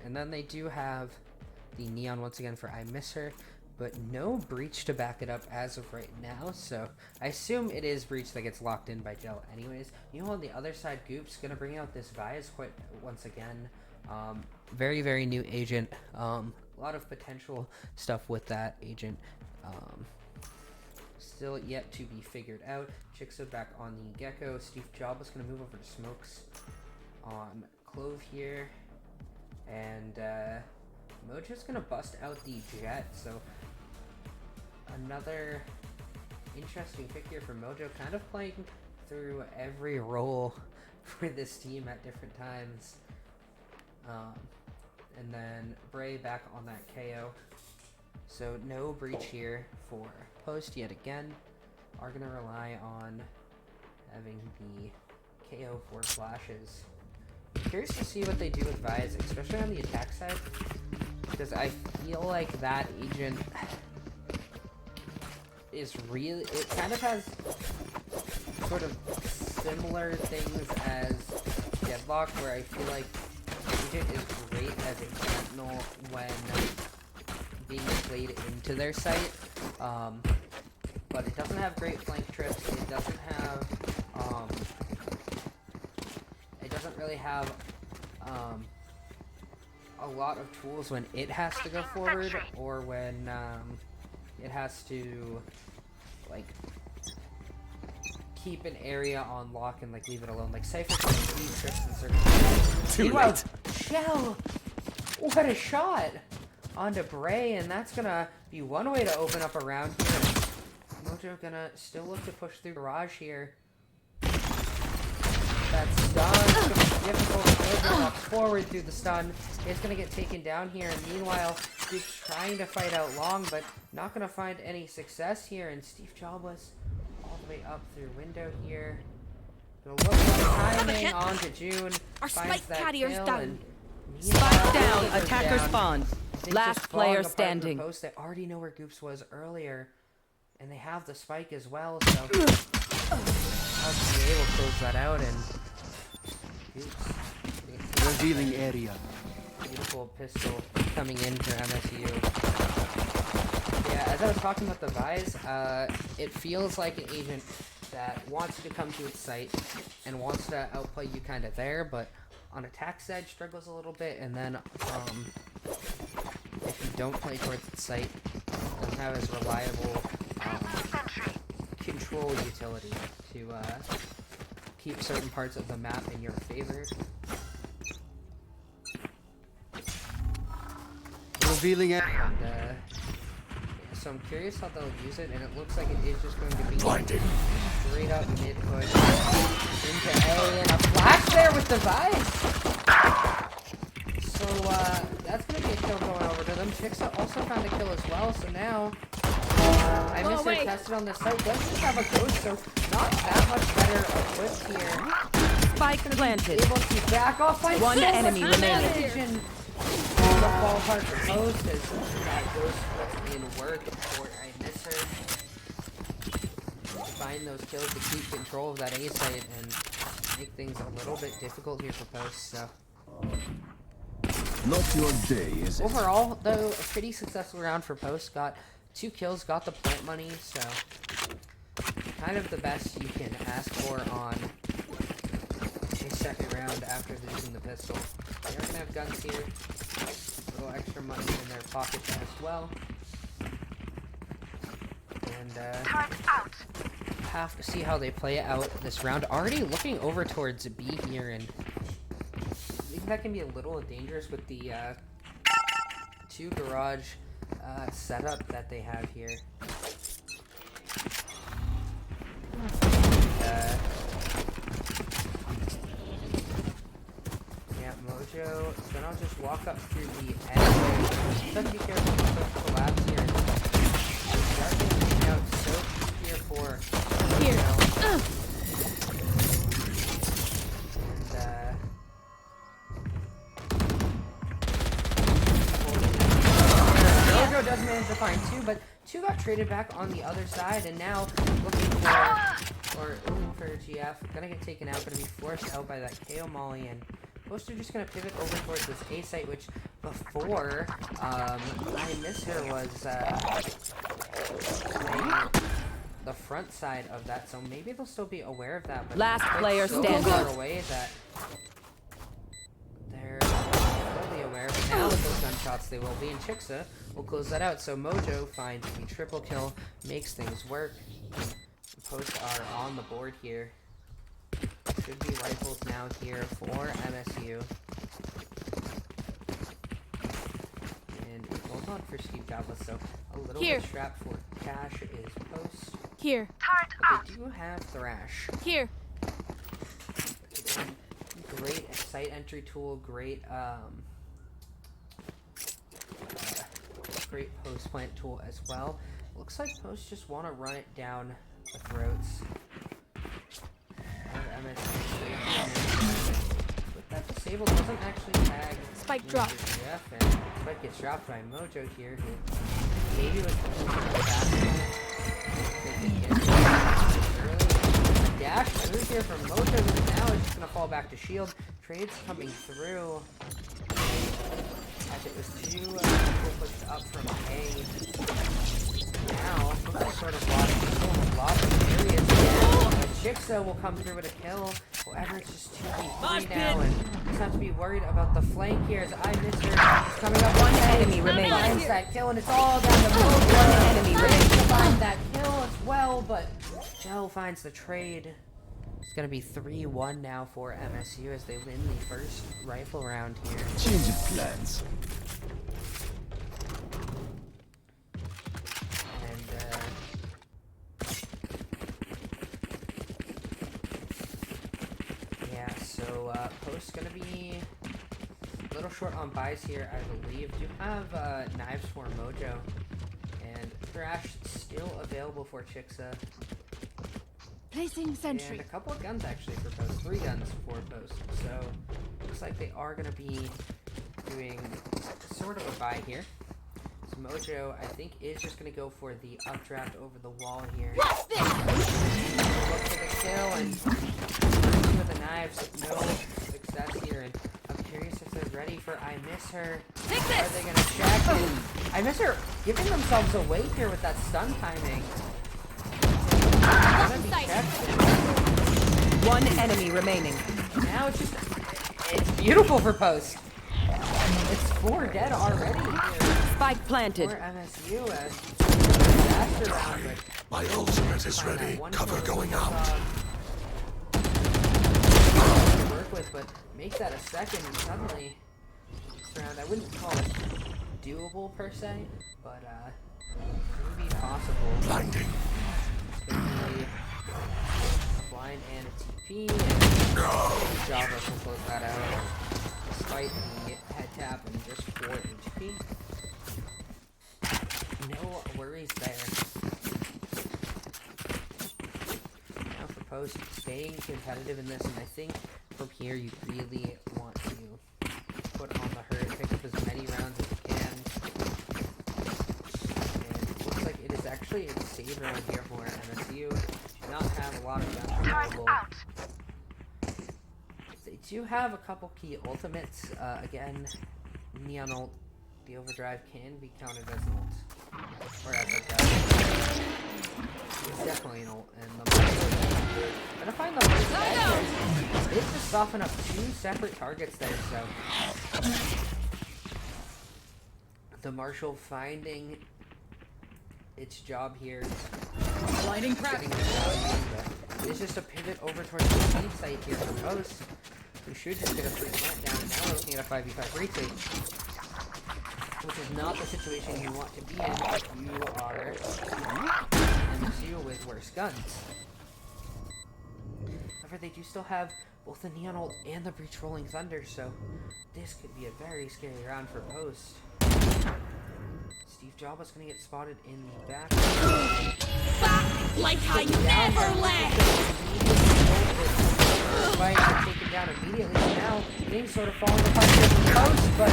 And then they do have the Neon once again for I Miss Her, but no breach to back it up as of right now, so I assume it is breach that gets locked in by Gel anyways. You know, on the other side, Goop's gonna bring out this Vias quite once again. Very new agent. A lot of potential stuff with that agent. Still yet to be figured out. Chixxa back on the Gecko. SteveJobless going to move over to Smokes on Clove here. And Mojo's going to bust out the Jet. So another interesting pick here for Mojo. Kind of playing through every role for this team at different times. And then Bray back on that KO. So no breach here for Post yet again. Are going to rely on having the KO for flashes. Curious to see what they do with Vise, especially on the attack side, because I feel like that agent is really, it kind of has sort of similar things as Deadlock, where I feel like agent is great as a sentinel when being played into their site, but it doesn't have great flank trips. It doesn't have really have a lot of tools when it has to go forward, or when it has to like keep an area on lock and like leave it alone. Like Cypher can leave trips in certain. Meanwhile, Shell, what a shot onto Bray, and that's gonna be one way to open up a round here. Mojo gonna still look to push through garage here. That stun is going to be difficult. Mojo walks forward through the stun. It's going to get taken down here. And meanwhile, Goops trying to fight out long, but not going to find any success here. And SteveJobless all the way up through window here. Going to look for the timing onto June. Our Finds spike that carrier's kill, down. and Spike down. Attacker down. spawn. Things Last just falling player apart in the standing. post. They already know where Goops was earlier. And they have the spike as well, so LGA will close that out, and Goops. Revealing area. Beautiful pistol coming in for MSU. Yeah, as I was talking about the Vise, it feels like an agent that wants you to come to its site and wants to outplay you kind of there, but on attack side struggles a little bit, and then if you don't play towards its site, doesn't have as reliable control utility to keep certain parts of the map in your favor. Revealing it. And, yeah, so I'm curious how they'll use it, and it looks like it is just going to be Blinded. straight up mid push into A, and a flash there with the Vise. So that's going to be a kill going over to them. Chixxa also found a kill as well, so now I missed her tested on the site. Does just have a ghost, so not that much better equipped here. Spike planted. Able to back off by One enemy remaining. The fall apart for post as that ghost puts in work for I miss her. To find those kills to keep control of that A site and make things a little bit difficult here for post. So Not your day, is it? overall, though, a pretty successful round for post. Got 2 kills, got the plant money, so kind of the best you can ask for on a second round after losing the pistol. They're gonna have guns here. A little extra money in their pockets as well. And have to see how they play it out this round. Already looking over towards B here, and I think that can be a little dangerous with the 2 garage setup that they have here. Yeah, Mojo is gonna just walk up through the edge. Just have to be careful with the collapse here. Start getting out so here for Here. Mojo does manage to find 2, but 2 got traded back on the other side, and now looking for GF. Gonna get taken out, gonna be forced out by that KO Molly, and Poster just gonna pivot over towards this A site, which before I miss her was the front side of that, so maybe they'll still be aware of that. But Last player so standing. far away that they're totally aware. But now with those gunshots, they will be. And Chixxa will close that out. So Mojo finds the triple kill, makes things work. The posts are on the board here. Should be rifles now here for MSU. And hold on for SteveJobless, so a little Here. bit strapped for cash is post. Here. They do have Thrash. Here. Again, great site entry tool, great great post plant tool as well. Looks like posts just want to run it down the throats. Sable doesn't actually tag Spike drop. Jeff, and Spike gets dropped by Mojo here, who maybe was looking for the early. Dash move here from Mojo, who now is just going to fall back to shield. Trades coming through. As it was two people pushed up from A. Now, sort of lost areas again. Chixxa will come through with a kill. However, it's just 2v3 now, and just have to be worried about the flank here as I miss her. He's coming up one enemy remaining. Finds that kill, and it's all down to Mojo. One enemy remaining. Find that kill as well, but Joe finds the trade. It's gonna be 3-1 now for MSU as they win the first rifle round here. Change of plans. Post's gonna be a little short on buys here, I believe. Do have knives for Mojo, and Thrash still available for Chixxa. Placing sentry. And a couple of guns actually for Post, 3 guns for Post. So looks like they are gonna be doing sort of a buy here. So Mojo, I think, is just gonna go for the updraft over the wall here. Look for the kill and with the knives, no success here, and I'm curious if they're ready for I Miss Her. Are they gonna check? And I Miss Her giving themselves away here with that stun timing. One enemy remaining. Now it's beautiful for Post. It's 4 dead already here. Spike planted. For MSU as faster round, but My ultimate is ready. Cover going out. Work with, but make that a second and suddenly this round, I wouldn't call it doable per se, but maybe possible. Blinding. It's gonna be a blind and a TP, and SteveJobless will close that out despite the head tap and just 4 HP. No worries there. Now for Post, staying competitive in this, and I think from here you really want to put on the hurt, pick up as many rounds as you can. And it looks like it is actually a save round here for MSU. Do not have a lot of guns available. They do have a couple key ultimates. Again, Neon ult, the overdrive can be counted as an ult. Or as a ult. It's definitely an ult. And the gonna find the first edge. They just soften up 2 separate targets there, so the Marshall finding its job here. Blinding crack. It's just a pivot over towards the safe site here for Post, who should just get a free plant down. And now we're looking at a 5v5 retake, which is not the situation you want to be in if you are MSU with worse guns. However, they do still have both the Neon ult and the Breach Rolling Thunder, so this could be a very scary round for Post. SteveJobless gonna get spotted in the back. Back like I never left! Fight taken down immediately. Now things sort of falling apart here from Post, but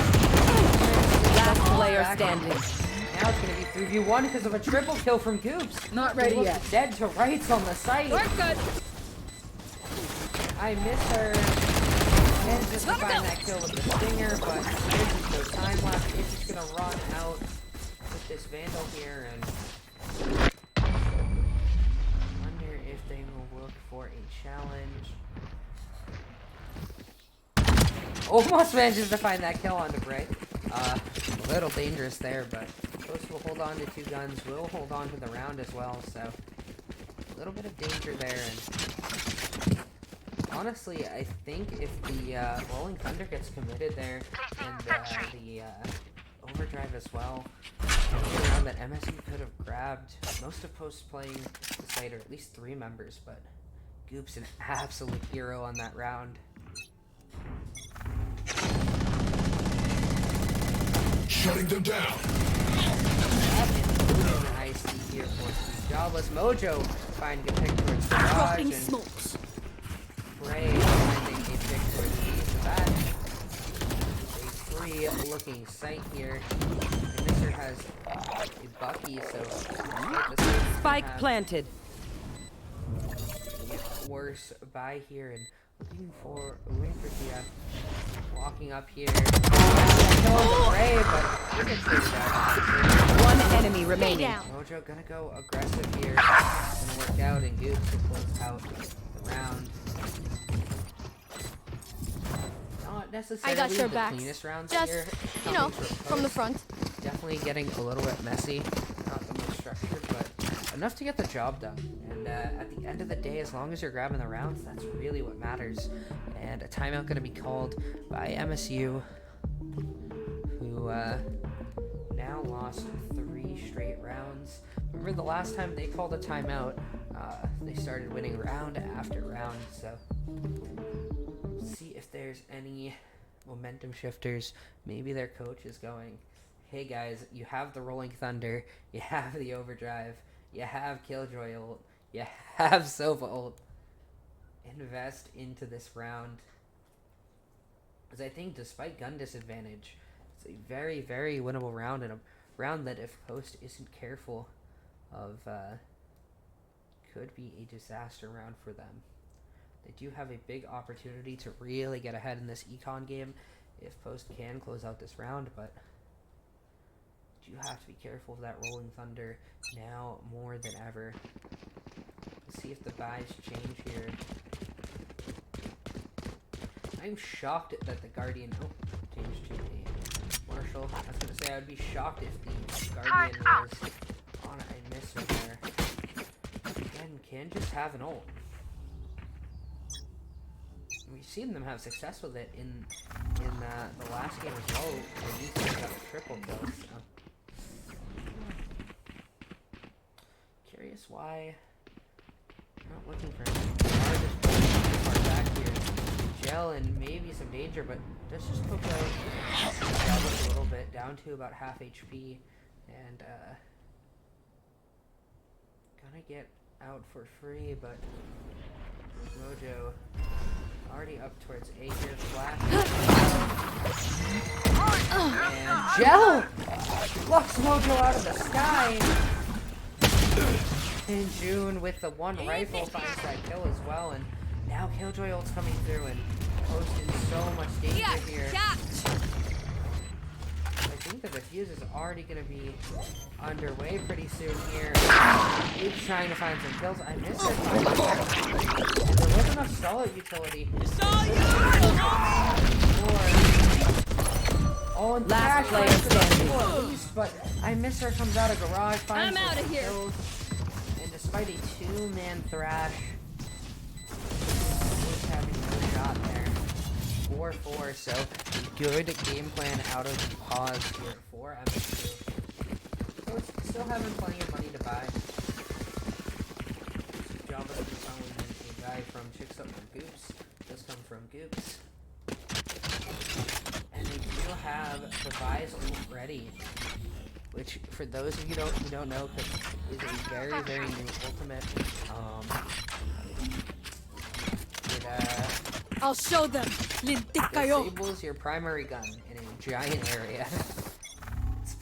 Last player standing. now it's gonna be 3v1 because of a triple kill from Goops. Not ready yet. Dead to rights on the site. We're good. I Miss Her. And just to find that kill with the stinger, but there's just no time left. It's just gonna run out with this Vandal here, and wonder if they will look for a challenge. Almost manages to find that kill onto Bray. A little dangerous there, but Post will hold on to 2 guns, will hold on to the round as well, so a little bit of danger there. And honestly, I think if the Rolling Thunder gets committed there, and the overdrive as well, it's around that MSU could have grabbed. Most of Post playing the site, or at least 3 members, but Goop's an absolute hero on that round. Shutting them down. Nice here for SteveJobless. Mojo finding a pick towards the garage, and smokes. Bray finding a pick towards the east of that. free looking site here. And Mr. has a Bucky, so Spike planted. Worse by here and looking for Gia. Walking up here. Kills Bray, but he gets taken down. One enemy remaining. Mojo gonna go aggressive here. Gonna work out and goops to close out the round. Not necessarily I got your the back. cleanest rounds Just, here. you know, Coming to a from the post. front. Definitely getting a little bit messy. Not the most structured, but enough to get the job done. And at the end of the day, as long as you're grabbing the rounds, that's really what matters. And a timeout going to be called by MSU, who now lost 3 straight rounds. Remember the last time they called a timeout, they started winning round after round. So see if there's any momentum shifters. Maybe their coach is going, hey guys, you have the Rolling Thunder, you have the Overdrive, you have Killjoy ult, you have Sova ult. Invest into this round. Because I think despite gun disadvantage, it's a very, very winnable round, and a round that if Post isn't careful of, could be a disaster round for them. They do have a big opportunity to really get ahead in this econ game if Post can close out this round, but you have to be careful of that Rolling Thunder now more than ever. Let's see if the buys change here. I'm shocked that the Guardian changed to a Marshall. I was gonna say I would be shocked if the Guardian was on a miss right there. Again, can just have an ult. We've seen them have success with it in the last game as well. They used to have triple kills. So. Curious why I'm not looking for him. Just far back here. Gel and maybe some danger, but let's just poke out a little bit, down to about half HP, and gonna get out for free, but Mojo already up towards A here, flash. And Gel plucks Mojo out of the sky. And June with the one rifle finds that kill as well, and now Killjoy ult's coming through and Post in so much danger here. I think the defuse is already going to be underway pretty soon here. He's trying to find some kills. I missed it. And there wasn't enough stall-out utility. Oh, and last player standing. At least, but I miss her. Comes out of garage. Finds I'm out of here. Kills. And despite a 2-man thrash, he's having no shot there. 4-4, so good game plan out of the pause here for MSU. So it's still having plenty of money to buy. SteveJobless is following a guy from Chixxa or goops. Does come from goops. And they do have the buys ready, which for those of you who don't know, is a very, very new ultimate. I'll show them. Disables your primary gun in a giant area. It's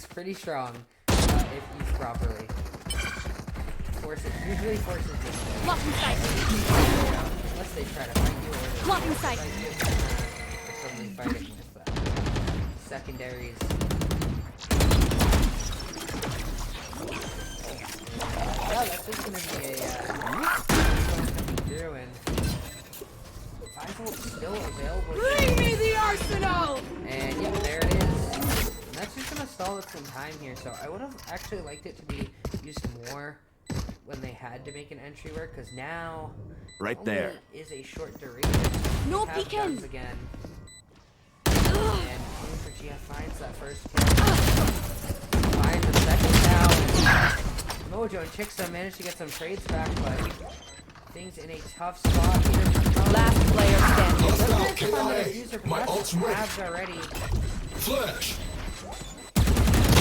pretty strong if used properly. Usually forces this. Blocking sight. Unless they try to fight you or Blocking sight. Or suddenly fighting with secondaries. Yeah, that's just gonna be a through and Visol's still available. Bring me the arsenal! And yeah, there it is. And that's just gonna stall it some time here. So I would have actually liked it to be used more when they had to make an entry work, because now right there is a short duration. No peeking again. And Gia finds that first kill. Finds the second now. Mojo and Chixxa managed to get some trades back, but things in a tough spot here. Last player standing. My ult's ready. Already. Flash.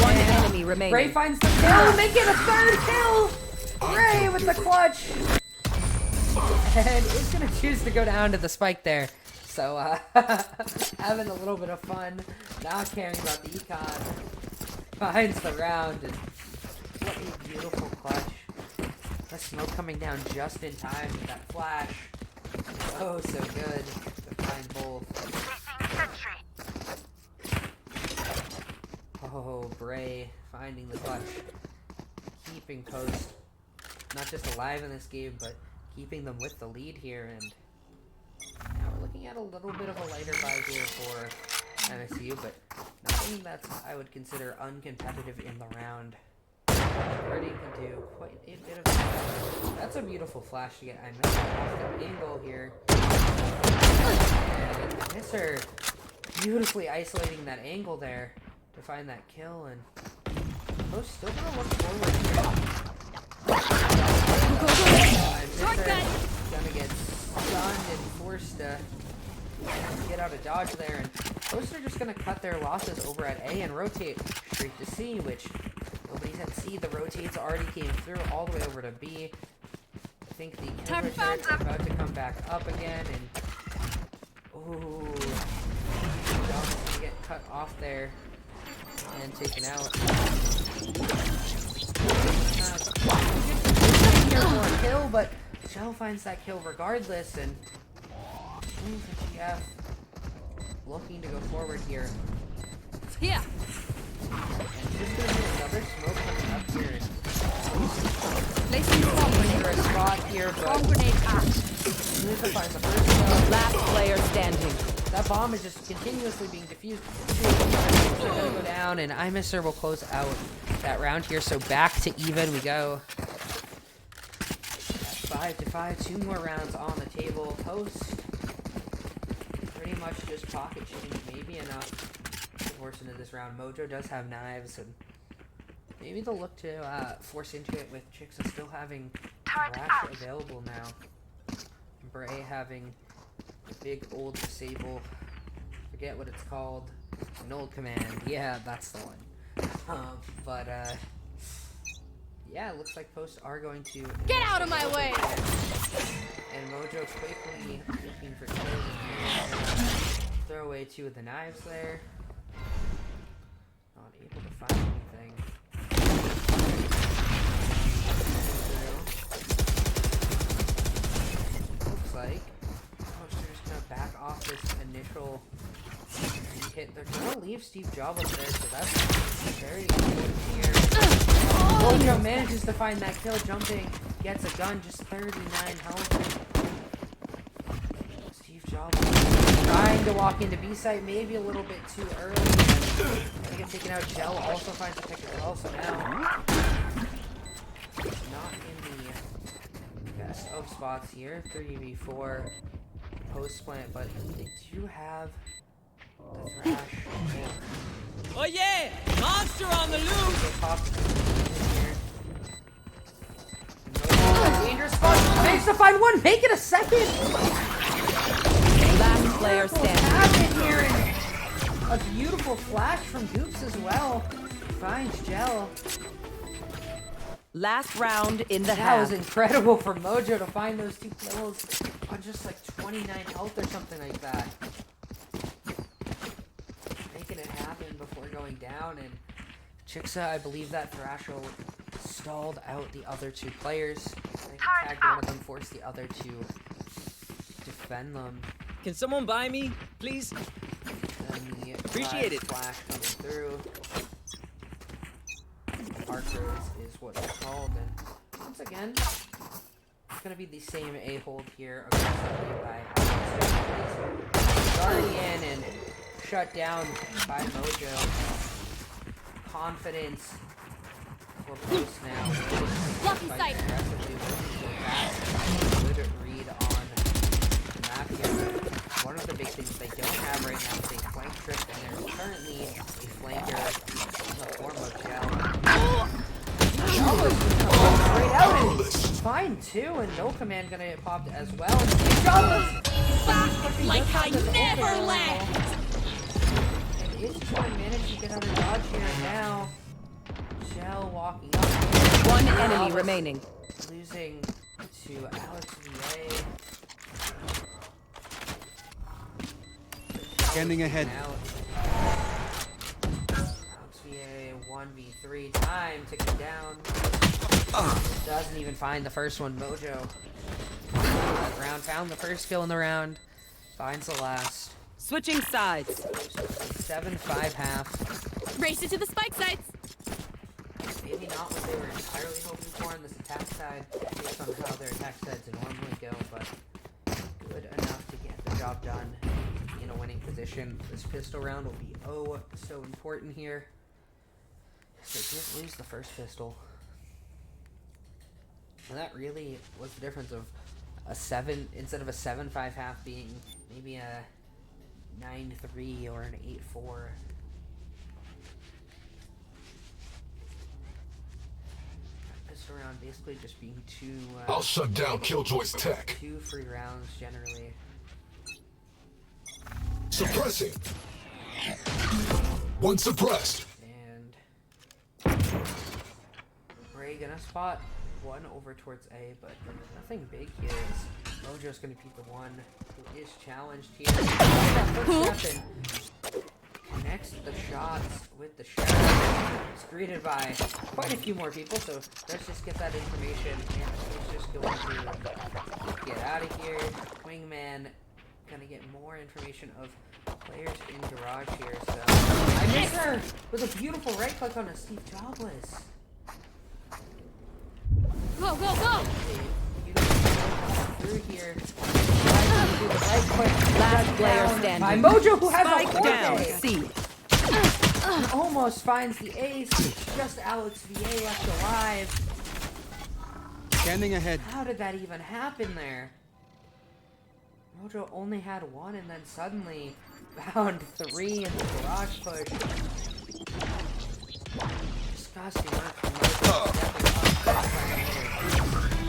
One enemy remaining. Bray finds the kill, make it a third kill! Bray with the clutch! And is gonna choose to go down to the spike there. So, having a little bit of fun, not caring about the econ. Finds the round, and what a beautiful clutch. The smoke coming down just in time with that flash. Oh, so good to find both. Oh, Bray finding the clutch. Keeping Post not just alive in this game, but keeping them with the lead here. And now we're looking at a little bit of a lighter buy here for MSU, but nothing that's I would consider uncompetitive in the round. Birdie can do quite a bit of damage. That's a beautiful flash to get. I missed off the angle here. And Misser beautifully isolating that angle there to find that kill, and Post still gonna look forward here. Misser gonna get stunned and forced to get out of dodge there, and Post are just gonna cut their losses over at A and rotate straight to C, which nobody's at C. The rotates already came through all the way over to B. I think the killer turrets are about to come back up again, and ooh, John's gonna get cut off there and taken out. Here for a kill, but Shell finds that kill regardless, and the GF looking to go forward here. Yeah. And just gonna be another smoke coming up here. Placing bomb For grenade. a spot here, Bomb but grenade out. Luca finds the first kill. Last player standing. That bomb is just continuously being diffused. They're gonna go down, and iMisser will close out that round here. So back to even we go. 5-5, 2 more rounds on the table. Post pretty much just pocket shooting, maybe enough to force into this round. Mojo does have knives, and maybe they'll look to force into it with Chixxa still having Rash available now. Bray having the big old disable. Forget what it's called. An old command. Yeah, that's the one. Yeah, it looks like Post are going to Get out of my way! And Mojo quickly looking for kills. Throw away 2 of the knives there. Not able to find anything. Looks like Post are just gonna back off this initial hit. They're gonna leave SteveJobless there, so that's very important here. Mojo manages to find that kill, jumping, gets a gun, just 39 health. SteveJobless trying to walk into B site, maybe a little bit too early. Gonna get taken out. Gel also finds a pick as well, so now not in the best of spots here. 3v4 post plant, but they do have the thrash. Oh yeah! Monster on the loose! They popped in here. No, dangerous spot. Managed to find one. Make it a second. Last player standing. Happened here, and a beautiful flash from Goops as well. Finds Gel. Last round in the That half. was incredible for Mojo to find those 2 kills on just like 29 health or something like that. Making it happen before going down, and Chixxa, I believe that Thrashel stalled out the other 2 players. I think tagged one of them, forced the other to defend them. Can someone buy me, please? And the Appreciate it. flash coming through. Archers is what it's called, and once again, it's gonna be the same A-hold here aggressively by Guardian and shut down by Mojo. Confidence for Post now. Lucky Fighting sight. aggressively with good read on the map here. One of the big things they don't have right now is a flank trip, and there's currently a flanker in the form of Gel. Straight out and fine too, and no command gonna get popped as well. Back like I never left. And it's going to manage to get out of dodge here now. Gel walking up. One enemy remaining. Losing to Alex VA. Scanning ahead. Alex VA 1v3 time ticking down. Doesn't even find the first one. Mojo. That round found the first kill in the round. Finds the last. Switching sides. 7-5 half. Race it to the spike sites. Maybe not what they were entirely hoping for on this attack side, based on how their attack sides normally go, but good enough to get the job done in a winning position. This pistol round will be so important here. They did lose the first pistol. And that really was the difference of a 7, instead of a 7-5 half being maybe a 9-3 or an 8-4. Pistol round basically just being two. I'll shut down Killjoy's tech. 2 free rounds generally. Suppressing. One suppressed. And Bray gonna spot one over towards A, but nothing big here. Mojo's gonna beat the one who is challenged here. That connects the shots with the shadow. It's greeted by quite a few more people, so let's just get that information and he's just going to get out of here. Wingman gonna get more information of players in garage here, so I miss her with a beautiful right click on a SteveJobless. Go, go, go! Through here. Last player standing. By Mojo, who has Spike a down. forte. C. Almost finds the ace. Just Alex VA left alive. Scanning ahead. How did that even happen there? Mojo only had one and then suddenly found 3 in the garage push. Disgusting work from Mojo.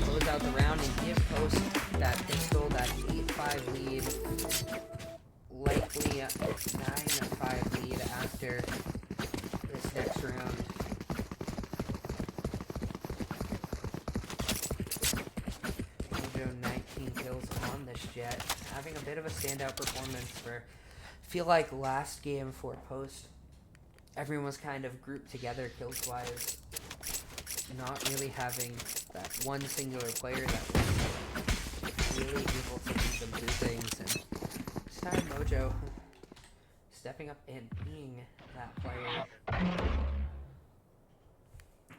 Close out the round and give Post that pistol, that 8-5 lead. Likely a 9-5 lead after this next round. Mojo 19 kills on this jet. Having a bit of a standout performance for, I feel like last game for Post, everyone was kind of grouped together kills wise. Not really having that one singular player that was really able to make them do things. And this time Mojo stepping up and being that player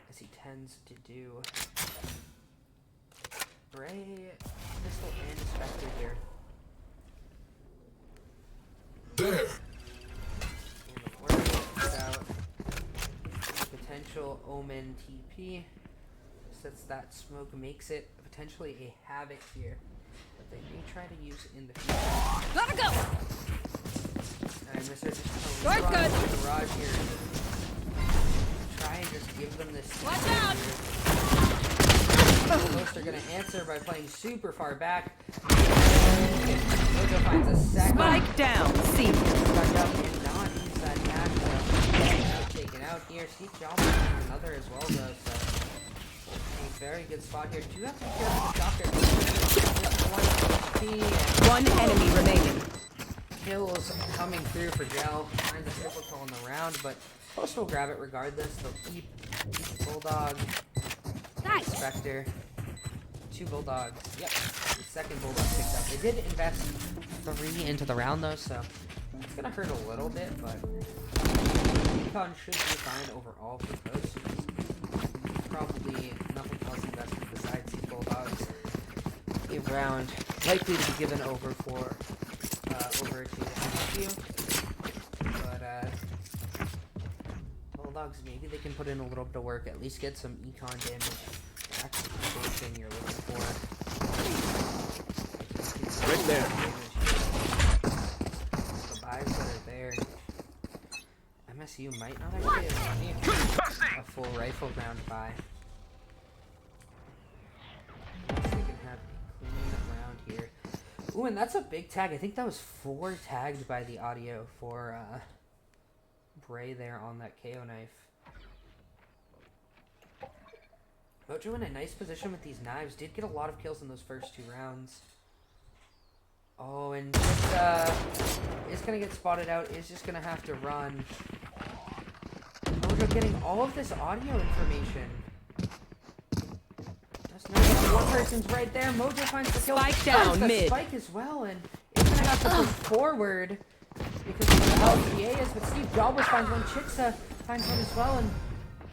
as he tends to do. Bray, pistol, and Spectre here. There. And the portal is out. Potential Omen TP. Since that smoke makes it potentially a Havoc here that they may try to use in the future. Gotta go! Alright, Mr. Just Guard good. the garage here. Try and just give them this. Watch out! Most are gonna answer by playing super far back. Mojo finds a second. Spike down. C. Stuck up and not use that dash. So taken out here. SteveJobless another as well though. So a very good spot here. Do you have to be careful with the shocker? One enemy remaining. Kills coming through for Gel. Finds a triple kill in the round, but Post will grab it regardless. They'll keep Bulldog, Spectre, 2 Bulldogs. Yep, the second Bulldog picked up. They did invest 3 into the round though, so it's gonna hurt a little bit, but Econ should be fine overall for Post. Probably nothing else invested besides these Bulldogs. A round likely to be given over for over to NECC, but Bulldogs, maybe they can put in a little bit of work, at least get some econ damage. That's the thing you're looking for. Right there. The buys that are there. MSU might not actually have a full rifle round buy. They can have a clean round here. Ooh, and that's a big tag. I think that was 4 tagged by the audio for Bray there on that KO knife. Mojo in a nice position with these knives. Did get a lot of kills in those first 2 rounds. Oh, and Chixxa is going to get spotted out. Is just going to have to run. Mojo getting all of this audio information. Doesn't know one person's right there. Mojo finds the kill. Spike down the mid. Spike as well, and it's going to have to push forward because of how LPA is. But SteveJobless finds one. Chixxa finds one as well, and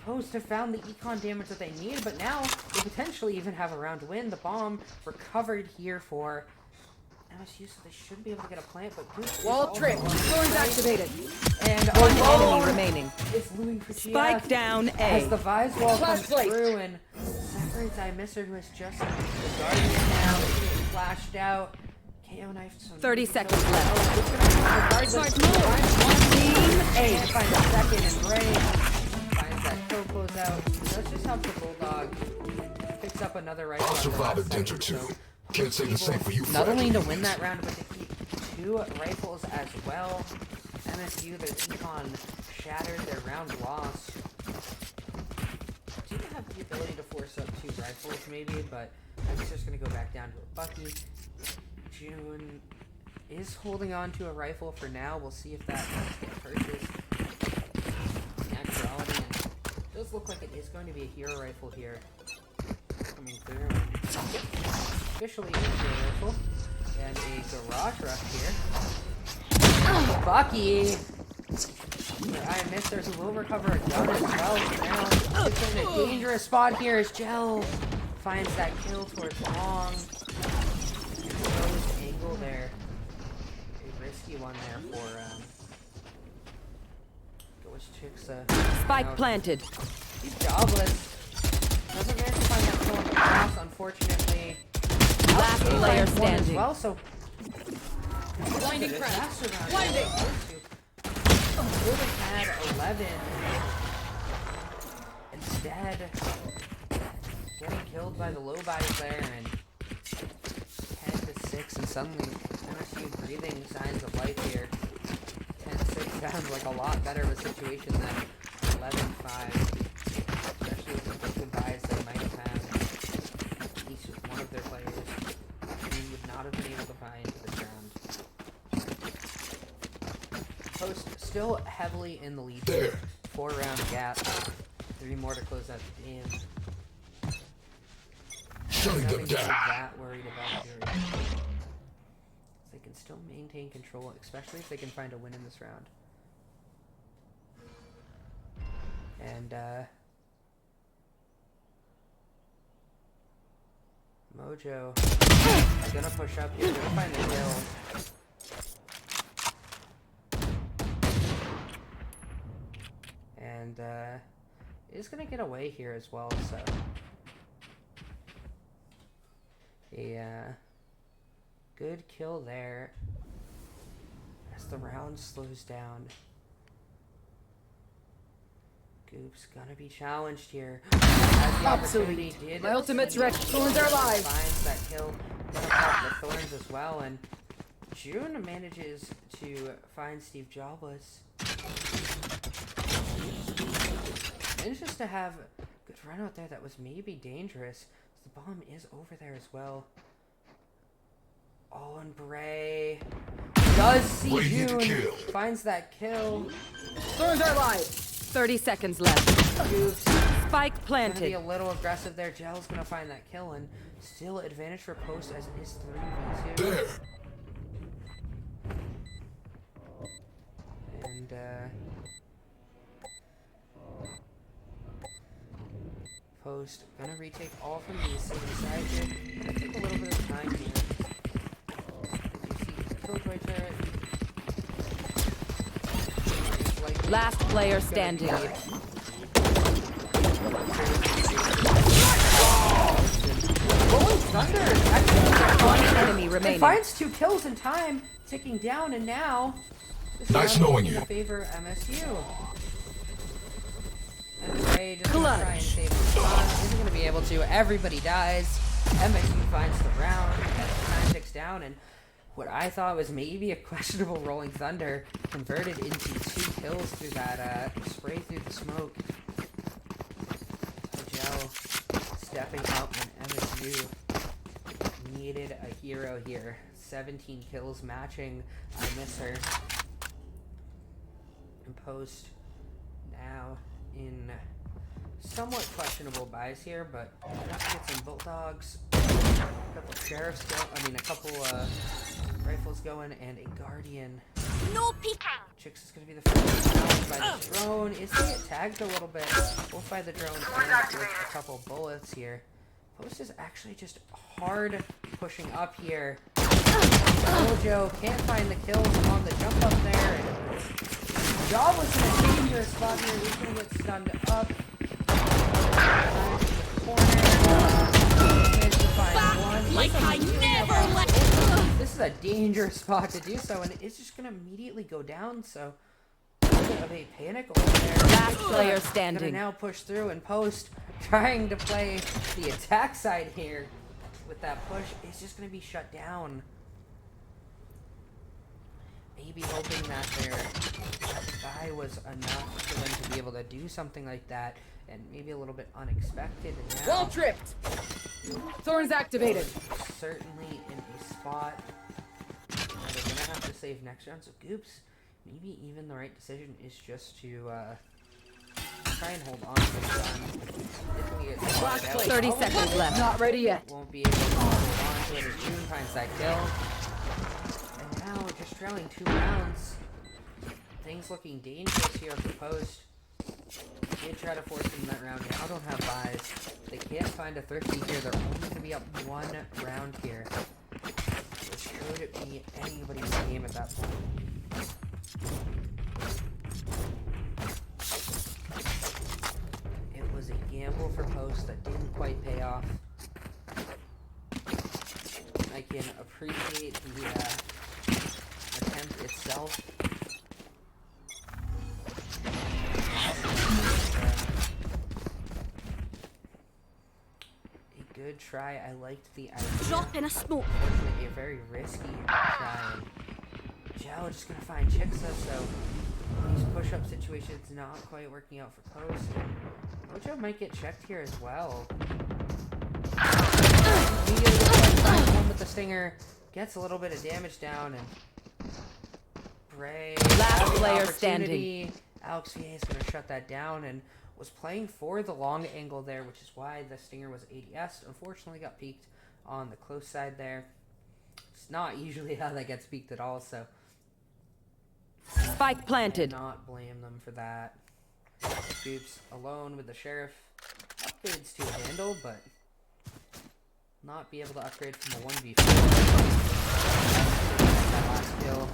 Post have found the econ damage that they need, but now they potentially even have a round win. The bomb recovered here for MSU, so they should be able to get a plant, but Goops Wall trip. Thorns activated. And One enemy remaining. It's Louis for Spike down A. as the Vise wall comes Flashlight. through and separates iMisser, who is just the Guardian now. He's getting flashed out. KO knifed some. 30 seconds left. It's gonna happen regardless. And finds a second, and Bray finds that kill closeout. So that's just how the Bulldog picks up another rifle. I'll after survive a last dent or second. two. So Can't say the same for you, not only to Fred. win that round, but to keep 2 rifles as well. MSU, their econ shattered, their round loss. Do have the ability to force up 2 rifles maybe, but I'm just going to go back down to a Bucky. June is holding on to a rifle for now. We'll see if that does get purchased. In actuality, it does look like it is going to be a hero rifle here. Coming through. Officially a hero rifle. And a garage rush here. Bucky! iMisser, who will recover a gun as well. Now, it's in a dangerous spot here as Gel finds that kill towards Long. Exposed angle there. A risky one there for, goes Chixxa. Spike Now, planted. He's jobless. Doesn't manage to find that kill on the pass, unfortunately. Last Outstayed player finds one as standing. well, so Blinding Would crack. have had 11. Instead, getting killed by the low bodies there, and 10 to 6, and suddenly MSU breathing signs of life here. 10-6 sounds like a lot better of a situation than 11-5, especially with the goodbyes they might have had. At least with one of their players who would not have been able to buy into this round. Post still heavily in the lead here. 4-round gap. 3 more to close out the game. Shutting them Nothing to be down. that worried about here. They can still maintain control, especially if they can find a win in this round. And Mojo is gonna push up here, gonna find the kill. And is gonna get away here as well, so a good kill there as the round slows down. Goops gonna be challenged here. Has the opportunity, did My ultimate's finish. wrecked. Thorns are alive. Finds that kill. Gonna pop the Thorns as well, and June manages to find SteveJobless. Manages to have a good run out there that was maybe dangerous. The bomb is over there as well. Oh, and Bray does see Bray need to June. kill. Finds that kill. Thorns are alive. 30 seconds left. Goops. Spike Gonna be planted. a little aggressive there. Gel's gonna find that kill, and still advantage for Post as it is 3v2. There. And Post gonna retake all from the city side here. Gonna take a little bit of time here. As you see his Killjoy turret. It's likely Last player gonna standing. be Rolling Thunder is actually One enemy it remaining. finds 2 kills in time, ticking down, and now this Nice round knowing is in you. favor of MSU. And Bray just gonna try and Clutch. save the spawn. Isn't gonna be able to. Everybody dies. MSU finds the round. Time ticks down, and what I thought was maybe a questionable Rolling Thunder converted into 2 kills through that spray through the smoke. Gel stepping up when MSU needed a hero here. 17 kills, matching Misser. And Post now in somewhat questionable buys here, but enough to get some bulldogs, a couple sheriffs a couple rifles going, and a guardian. No peeking. Chixxa is going to be the first one by the drone. Is he get tagged a little bit, both by the drone and with a couple bullets here. Post is actually just hard pushing up here. Mojo can't find the kills on the jump up there. And Jobless in a dangerous spot here. He's going to get stunned up. This is a dangerous spot to do so, and it's just gonna immediately go down. So a little bit of a panic over there. Last player standing. Gonna now push through, and Post trying to play the attack side here with that push is just gonna be shut down. Maybe hoping that their buy was enough for them to be able to do something like that. And maybe a little bit unexpected. And now, Wall tripped. Thorns activated. Certainly in a spot where they're gonna have to save next round. So Goops, maybe even the right decision is just to try and hold on to the gun. If we get 30 seconds left. Not ready yet. Won't be able to hold on to it as June finds that kill. And now we're just trailing 2 rounds. Things looking dangerous here for Post. Did try to force them that round. Now don't have buys. They can't find a thrifty here. They're only going to be up 1 round here. Which could be anybody's game at that point. It was a gamble for Post that didn't quite pay off. I can appreciate the attempt itself. Good try. I liked the idea. Drop in a smoke. Unfortunately, a very risky try. Joe just gonna find Chixxa, so these push-up situations not quite working out for Post. Mojo might get checked here as well. One with the stinger gets a little bit of damage down, and Bray. Last player standing. Alex VA is gonna shut that down and was playing for the long angle there, which is why the stinger was ADS. Unfortunately got peeked on the close side there. It's not usually how that gets peeked at all, so Spike planted. Not blame them for that. Goops alone with the sheriff. Upgrades to a handle, but not be able to upgrade from a 1v4. That last kill.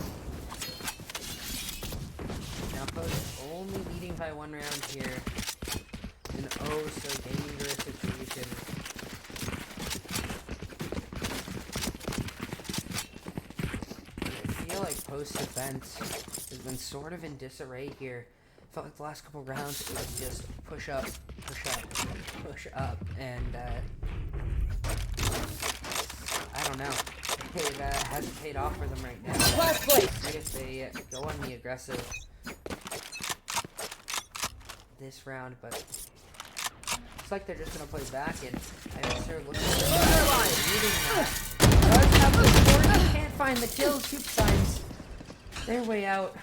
Now Post only leading by 1 round here. An oh so dangerous situation. I feel like Post defense has been sort of in disarray here. Felt like the last couple rounds it was just push up, and I don't know. It hasn't paid off for them right now. Last place. I guess they go on the aggressive this round, but looks like they're just gonna play back, and I guess they're looking for reading that. Does have the score, can't find the kills. Coop finds their way out,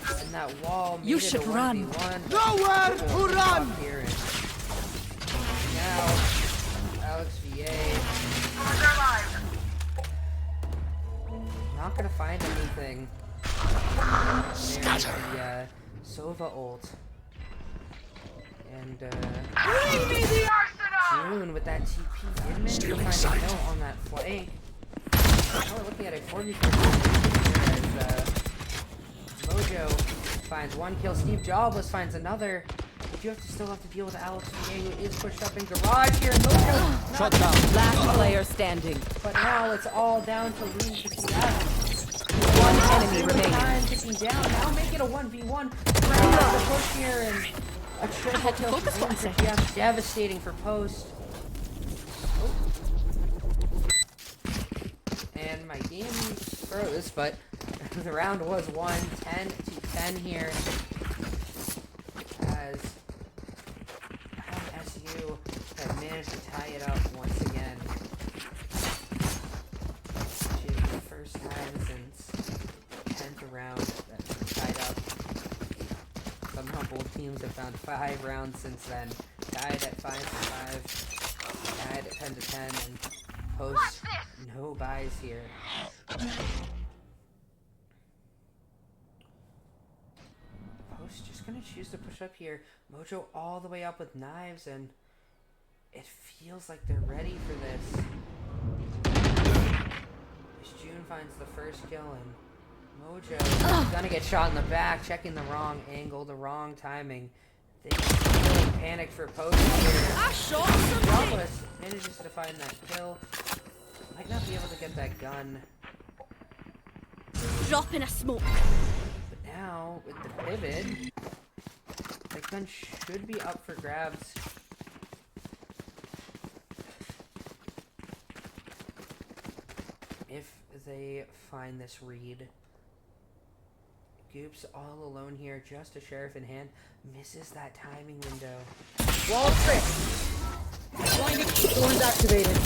and that wall made You should run. Nowhere to run. Here and now, Alex VA not gonna find anything. There's the Sova ult. And June with that TP didn't manage to find a kill on that flank. Now we're looking at a 4v4 as Mojo finds 1 kill. SteveJobless finds another. But you still have to deal with Alex VA, who is pushed up in garage here. And Mojo Shut down. Last player standing. But now it's all down to Loon picking up. 1 enemy remaining. Picking down. Now make it a 1v1. Bring up the push here and a triple kill. Yeah, devastating for Post. Oh. And my game froze, but the round was won 10-10 here. As SU have managed to tie it up once again. round that's been tied up. Somehow both teams have found 5 rounds since then. Tied at 5-5. Tied at 10-10, and Post no buys here. Post just gonna choose to push up here. Mojo all the way up with knives, and it feels like they're ready for this. As June finds the first kill, and Mojo gonna get shot in the back, checking the wrong angle, the wrong timing. Things really panicked for Post here. I shot something. SteveJobless manages to find that kill. Might not be able to get that gun. Drop in a smoke. But now, with the pivot, that gun should be up for grabs. If they find this read. Goops all alone here, just a sheriff in hand. Misses that timing window. Wall trick. Blinded. Thorns activated.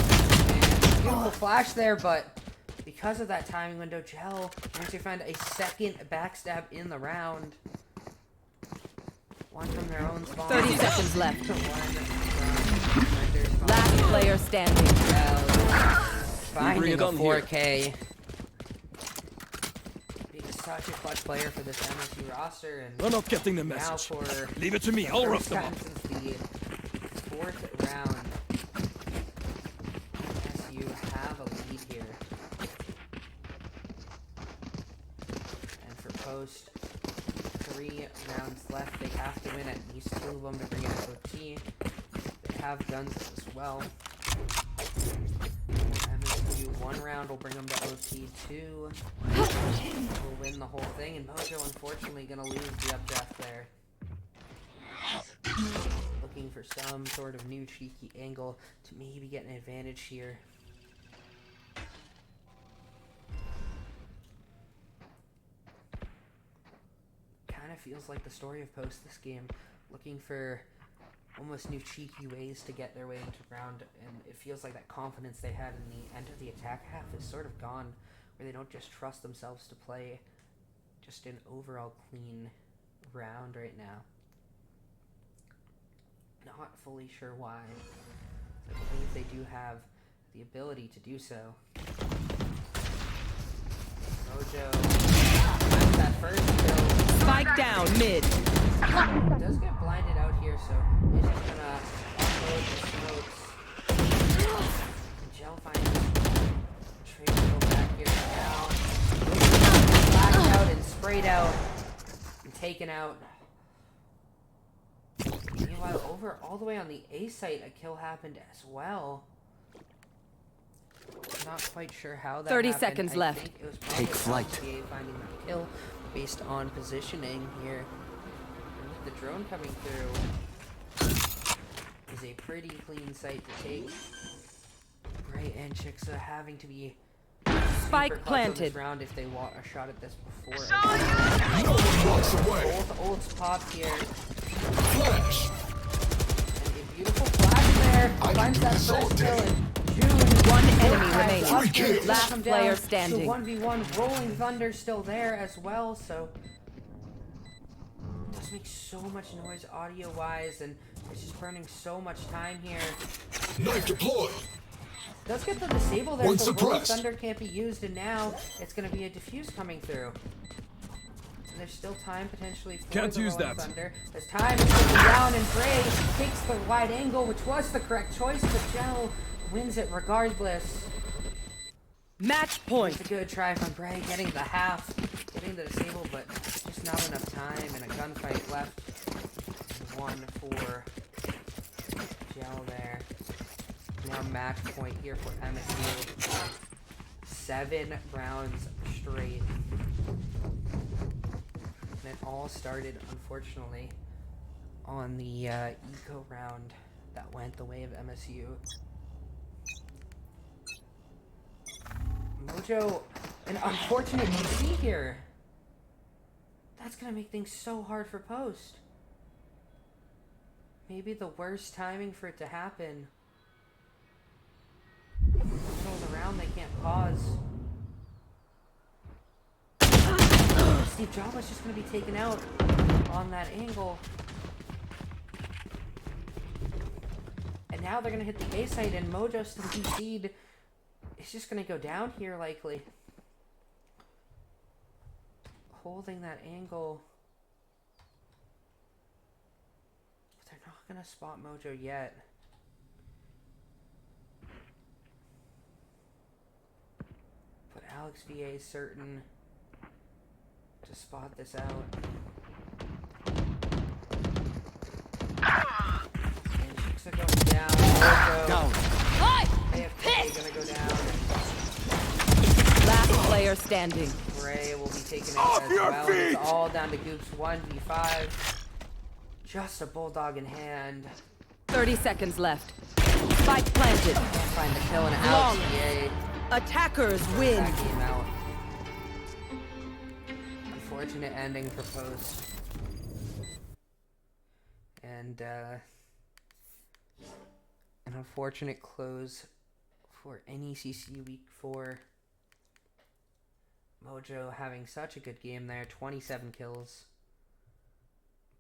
Beautiful flash there, but because of that timing window, Gel managed to find a second backstab in the round. One from their own spawn. 30 seconds left. One Last player standing. Gel finding bring a it on 4K. Being such a clutch player for this MSU roster, and We're not getting the now message. for Leave it to me. I'll rough first them time up. since the 4th round, MSU have a lead here. And for Post, 3 rounds left. They have to win at least 2 of them to bring it to OT. They have guns as well. MSU 1 round will bring them to OT. 2 will win the whole thing, and Mojo unfortunately gonna lose the updraft there. Looking for some sort of new cheeky angle to maybe get an advantage here. Kind of feels like the story of Post this game, looking for almost new cheeky ways to get their way into round, and it feels like that confidence they had in the end of the attack half is sort of gone, where they don't just trust themselves to play just an overall clean round right now. Not fully sure why. I believe they do have the ability to do so. Mojo finds that first kill. Spike down mid. Does get blinded out here, so he's just gonna offload the smokes. And Gel finds Trade to go back here now. Blacked out and sprayed out and taken out. Meanwhile, over all the way on the A site, a kill happened as well. Not quite sure how that 30 happened. seconds I left. think it was probably Take flight. LGA finding that kill based on positioning here. And with the drone coming through, is a pretty clean site to take. Bray and Chixxa having to be Spike super clutch on planted. this round if they want a shot at this before. No one walks away. Both ults popped here. Flash. And a beautiful flash there. I can Finds do that this all first day. kill, and June. One enemy Right, remaining. up here, Last come player down standing. to 1v1. Rolling Thunder still there as well, so it does make so much noise audio-wise, and it's just burning so much time here. Knife deployed. Does get the disable there, One so Rolling suppressed. Thunder can't be used, and now it's going to be a diffuse coming through. And there's still time potentially for Can't the use Rolling that. Thunder. As time is ticking down, and Bray takes the wide angle, which was the correct choice, but Gel wins it regardless. Match point. It's a good try from Bray, getting the half, getting the disable, but just not enough time, and a gunfight left. 1 for Gel there. Now match point here for MSU. 7 rounds straight. And it all started, unfortunately, on the eco round that went the way of MSU. Mojo, an unfortunate DC here. That's gonna make things so hard for Post. Maybe the worst timing for it to happen. Control the round, they can't pause. SteveJobless just going to be taken out on that angle. And now they're going to hit the A site, and Mojo still DC'd. It's just going to go down here, likely. Holding that angle. But they're not going to spot Mojo yet. But Alex VA is certain to spot this out. And Chixxa going down. Mojo. Down. AFK gonna go down. Last player standing. Bray will be taking it as well. It's all down to Goops 1v5. Just a bulldog in hand. 30 seconds left. Spike planted. Can't find the kill and Alex VA. Attackers win. That game out. Unfortunate ending for Post. And an unfortunate close for NECC Week 4. Mojo having such a good game there, 27 kills.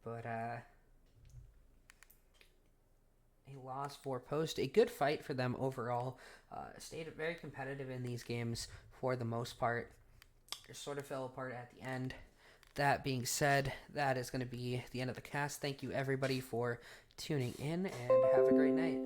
But a loss for Post. A good fight for them overall. Stayed very competitive in these games for the most part. Just sort of fell apart at the end. That being said, that is going to be the end of the cast. Thank you everybody for tuning in, and have a great night.